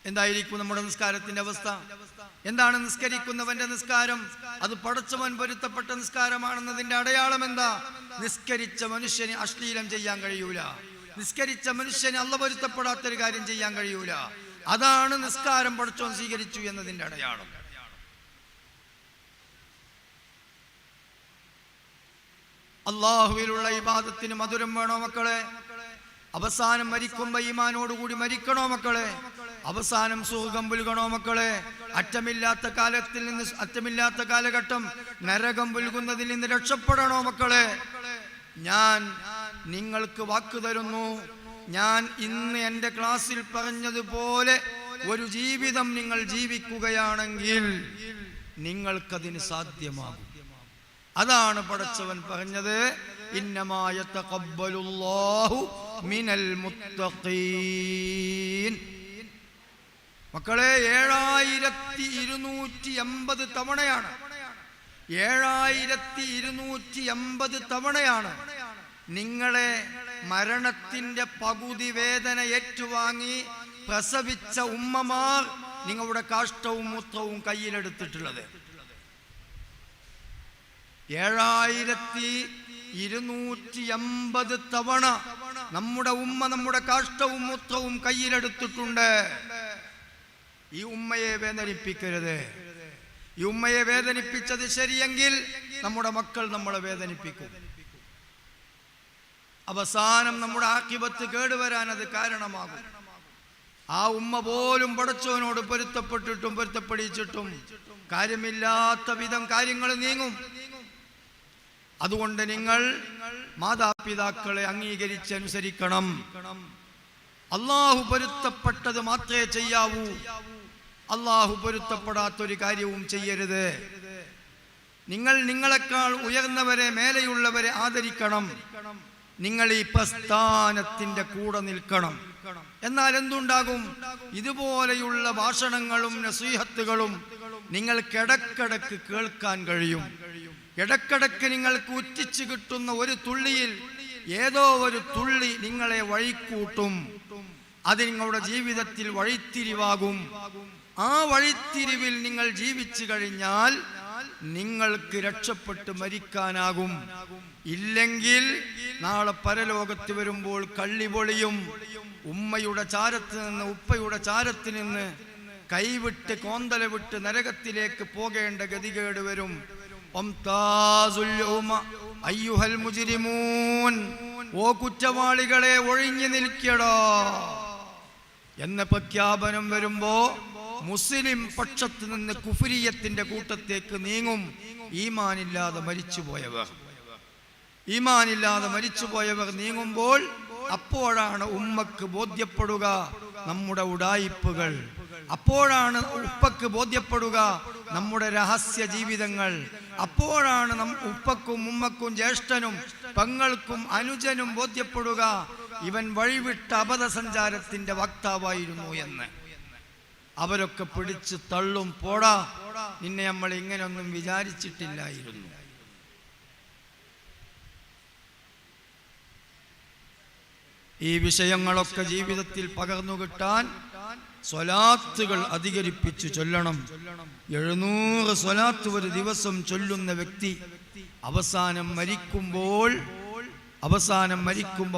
എന്തായിരിക്കും നമ്മുടെ നിസ്കാരത്തിന്റെ അവസ്ഥ? എന്താണ് നിസ്കരിക്കുന്നവന്റെ നിസ്കാരം? അത് പടച്ചവൻ പൊരുത്തപ്പെട്ട നിസ്കാരമാണെന്നതിന്റെ അടയാളം എന്താ? നിസ്കരിച്ച മനുഷ്യന് അശ്ലീലം ചെയ്യാൻ കഴിയൂല. നിസ്കരിച്ച മനുഷ്യന് അല്ലാഹു പൊരുത്തപ്പെടാത്തൊരു കാര്യം ചെയ്യാൻ കഴിയൂല. അതാണ് നിസ്കാരം പടച്ചവൻ സ്വീകരിച്ചു എന്നതിന്റെ അടയാളം. അല്ലാഹുവിലുള്ള ഇബാദത്തിന് മധുരം വേണോ മക്കളെ? അവസാനം മരിക്കുമ്പോ ഈമാനോടുകൂടി മരിക്കണോ മക്കളെ? അവസാനം സുഖം പുൽകണോ മക്കളെ? അറ്റമില്ലാത്ത കാലഘട്ടം നരകം പുൽകുന്നതിൽ നിന്ന് രക്ഷപ്പെടണോ മക്കളെ? ഞാൻ നിങ്ങൾക്ക് വാക്ക് തരുന്നു, ഞാൻ ഇന്ന് എൻ്റെ ക്ലാസ്സിൽ പറഞ്ഞതുപോലെ ഒരു ജീവിതം നിങ്ങൾ ജീവിക്കുകയാണെങ്കിൽ നിങ്ങൾക്കതിന് സാധ്യമാകും. അതാണ് പടച്ചവൻ പറഞ്ഞത്, ഇന്നമാ യതഖബ്ബലുല്ലാഹു മിനൽ മുത്തഖീൻ. മക്കളെ 7280 തവണയാണ്, 7280 തവണയാണ് നിങ്ങളെ മരണത്തിന്റെ പകുതി വേദന ഏറ്റുവാങ്ങി പ്രസവിച്ച ഉമ്മമാർ നിങ്ങളുടെ കാഷ്ടവും മൂത്രവും കയ്യിലെടുത്തിട്ടുള്ളത്. 7280 തവണ നമ്മുടെ ഉമ്മ നമ്മുടെ കാഷ്ടവും മൂത്രവും കയ്യിലെടുത്തിട്ടുണ്ട്. ഈ ഉമ്മയെ വേദനിപ്പിക്കരുത്. ഈ ഉമ്മയെ വേദനിപ്പിച്ചത് ശരിയെങ്കിൽ നമ്മുടെ മക്കൾ നമ്മളെ വേദനിപ്പിക്കും. അവസാനം നമ്മുടെ ആഖിബത്ത് കേടുവരാൻ അത് കാരണമാകും. ആ ഉമ്മ പോലും പടച്ചവനോട് പൊരുത്തപ്പെട്ടിട്ടും പൊരുത്തപ്പെടിച്ചിട്ടും കാര്യമില്ലാത്ത വിധം കാര്യങ്ങൾ നീങ്ങും. അതുകൊണ്ട് നിങ്ങൾ മാതാപിതാക്കളെ അംഗീകരിച്ചനുസരിക്കണം. അല്ലാഹു പൊരുത്തപ്പെട്ടത് മാത്രമേ ചെയ്യാവൂ. അല്ലാഹു പൊരുത്തപ്പെടാത്തൊരു കാര്യവും ചെയ്യരുത്. നിങ്ങൾ നിങ്ങളെക്കാൾ ഉയർന്നവരെ, മേലെയുള്ളവരെ ആദരിക്കണം. നിങ്ങൾ ഈ പ്രസ്ഥാനത്തിന്റെ കൂടെ നിൽക്കണം. എന്നാൽ എന്തുണ്ടാകും? ഇതുപോലെയുള്ള ഭാഷണങ്ങളും നസീഹത്തുകളും നിങ്ങൾക്കിടക്കിടക്ക് കേൾക്കാൻ കഴിയും. ഇടക്കിടക്ക് നിങ്ങൾക്ക് ഉറ്റിച്ചു കിട്ടുന്ന ഒരു തുള്ളിയിൽ ഏതോ ഒരു തുള്ളി നിങ്ങളെ വഴിക്കൂട്ടും. അത് നിങ്ങളുടെ ജീവിതത്തിൽ വഴിത്തിരിവാകും. ആ വഴിത്തിരിവിൽ നിങ്ങൾ ജീവിച്ചു കഴിഞ്ഞാൽ നിങ്ങൾക്ക് രക്ഷപ്പെട്ട് മരിക്കാനാകും. ഇല്ലെങ്കിൽ നാളെ പരലോകത്ത് വരുമ്പോൾ കള്ളി പൊളിയും. ഉമ്മയുടെ ചാരത്ത് നിന്ന്, ഉപ്പയുടെ ചാരത്ത് നിന്ന് കൈവിട്ട് കോന്തല വിട്ട് നരകത്തിലേക്ക് പോകേണ്ട ഗതികേട് വരും. അയ്യുഹൽ മുജ്രിമൂൻ, ഓ കുറ്റവാളികളെ ഒഴിഞ്ഞു നിൽക്കടോ എന്ന പ്രഖ്യാപനം വരുമ്പോ മുസ്ലിം പക്ഷത്ത് നിന്ന് കുഫ്രിയത്തിന്റെ കൂട്ടത്തേക്ക് നീങ്ങും. ഈമാനില്ലാതെ മരിച്ചുപോയവർ നീങ്ങുമ്പോൾ അപ്പോഴാണ് ഉമ്മക്ക് ബോധ്യപ്പെടുക നമ്മുടെ ഉഡായിപ്പുകൾ. അപ്പോഴാണ് ഉപ്പക്ക് ബോധ്യപ്പെടുക നമ്മുടെ രഹസ്യ ജീവിതങ്ങൾ. അപ്പോഴാണ് ഉപ്പക്കും ഉമ്മക്കും ജ്യേഷ്ഠനും പെങ്ങൾക്കും അനുജനും ബോധ്യപ്പെടുക ഇവൻ വഴിവിട്ട അബദ്ധസഞ്ചാരത്തിന്റെ വക്താവായിരുന്നു എന്ന്. അവരൊക്കെ പിടിച്ച് തള്ളും. പോടാ, നിന്നെ നമ്മൾ ഇങ്ങനെയൊന്നും വിചാരിച്ചിട്ടില്ലായിരുന്നു. ഈ വിഷയങ്ങളൊക്കെ ജീവിതത്തിൽ പകർന്നു കിട്ടാൻ സ്വലാത്തുകൾ അധികരിപ്പിച്ചു ചൊല്ലണം. 700 സ്വലാത്ത് ഒരു ദിവസം ചൊല്ലുന്ന വ്യക്തി അവസാനം മരിക്കുമ്പോൾ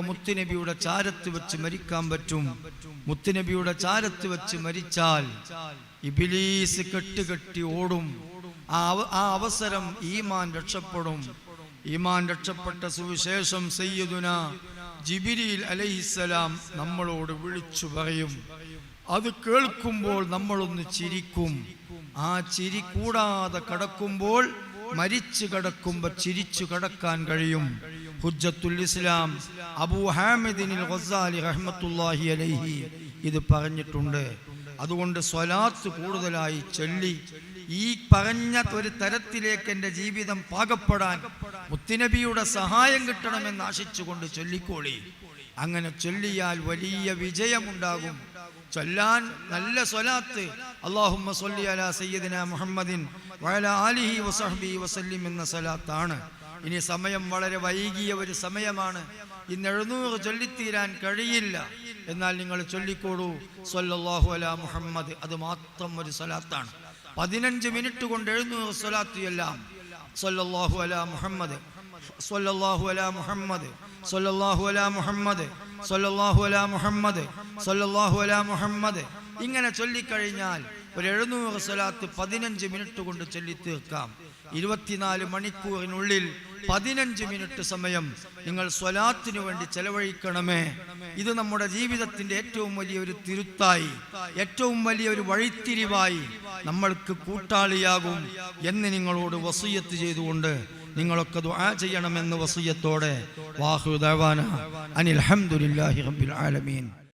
മുത്തുനബിയുടെ ചാരത്ത് വെച്ച് മരിക്കാൻ പറ്റും. മുത്തുനബിയുടെ ചാരത്ത് വെച്ച് മരിച്ചാൽ ഇബ്ലീസ് കെട്ടുകെട്ടി ഓടും. ആ അവസരം ഈമാൻ രക്ഷപ്പെടും. ഈമാൻ രക്ഷപ്പെട്ട സുവിശേഷം സയ്യിദുനാ ജിബ്രീൽ അലൈഹിസ്സലാം നമ്മളോട് വിളിച്ചു പറയും. അത് കേൾക്കുമ്പോൾ നമ്മളൊന്ന് ചിരിക്കും. ആ ചിരി കൂടാതെ കടക്കുമ്പോൾ, മരിച്ചു കടക്കുമ്പോൾ ചിരിച്ചു കടക്കാൻ കഴിയും. ഹുജ്ജത്തുൽ ഇസ്ലാം അബൂ ഹാമിദിനിൽ ഗസാലി റഹ്മത്തുള്ളാഹി അലൈഹി ഇത് പറഞ്ഞിട്ടുണ്ട്. അതുകൊണ്ട് സ്വലാത്ത് കൂടുതലായി ചൊല്ലി ഈ പറഞ്ഞ ഒരു തരത്തിലേക്ക് എൻ്റെ ജീവിതം പാകപ്പെടാൻ മുത്തുനബിയുടെ സഹായം കിട്ടണമെന്ന് ആശിച്ചുകൊണ്ട് ചൊല്ലിക്കോളി. അങ്ങനെ ചൊല്ലിയാൽ വലിയ വിജയമുണ്ടാകും. ചൊല്ലാൻ നല്ല സ്വലാത്ത് അല്ലാഹുമ്മ സ്വല്ലി അലാ സയ്യിദിനാ മുഹമ്മദിൻ വഅലാ ആലിഹി വസഹ്ബിഹി വസല്ലിം എന്ന സ്വലാത്താണ്. ഇനി സമയം വളരെ വൈകിയ ഒരു സമയമാണ്. ഇന്ന് 700 ചൊല്ലിത്തീരാൻ കഴിയില്ല. എന്നാൽ നിങ്ങൾ ചൊല്ലിക്കോളൂ സ്വല്ലല്ലാഹു അലാ മുഹമ്മദ്. അത് മാത്രം ഒരു സ്വലാത്താണ്. 15 മിനിറ്റ് കൊണ്ട് 700 സ്വലാത്ത് എല്ലാം. സ്വല്ലല്ലാഹു അലാ മുഹമ്മദ്, സ്വല്ലല്ലാഹു അലാ മുഹമ്മദ്, സ്വല്ലല്ലാഹു അലാ മുഹമ്മദ്, സ്വല്ലല്ലാഹു അലാ മുഹമ്മദ്, സ്വല്ലല്ലാഹു അലാ മുഹമ്മദ്. ഇങ്ങനെ ചൊല്ലിക്കഴിഞ്ഞാൽ ഒരു 700 സ്വലാത്ത് 15 മിനിറ്റ് കൊണ്ട് ചൊല്ലി തീർക്കാം. 24 മണിക്കൂറിനുള്ളിൽ 15 മിനിറ്റ് സമയം നിങ്ങൾ സ്വലാത്തിന് വേണ്ടി ചെലവഴിക്കണമേ. ഇത് നമ്മുടെ ജീവിതത്തിന്റെ ഏറ്റവും വലിയൊരു തിരുത്തായി, ഏറ്റവും വലിയൊരു വഴിത്തിരിവായി നമ്മൾക്ക് കൂട്ടാളിയാകും എന്ന് നിങ്ങളോട് വസിയത്ത് ചെയ്തുകൊണ്ട് നിങ്ങളൊക്കെ ദുആ ചെയ്യണമെന്ന് വസിയത്തോടെ വാഖിഉ ദഅവാന അനിൽ ഹംദുലില്ലാഹി റബ്ബിൽ ആലമീൻ.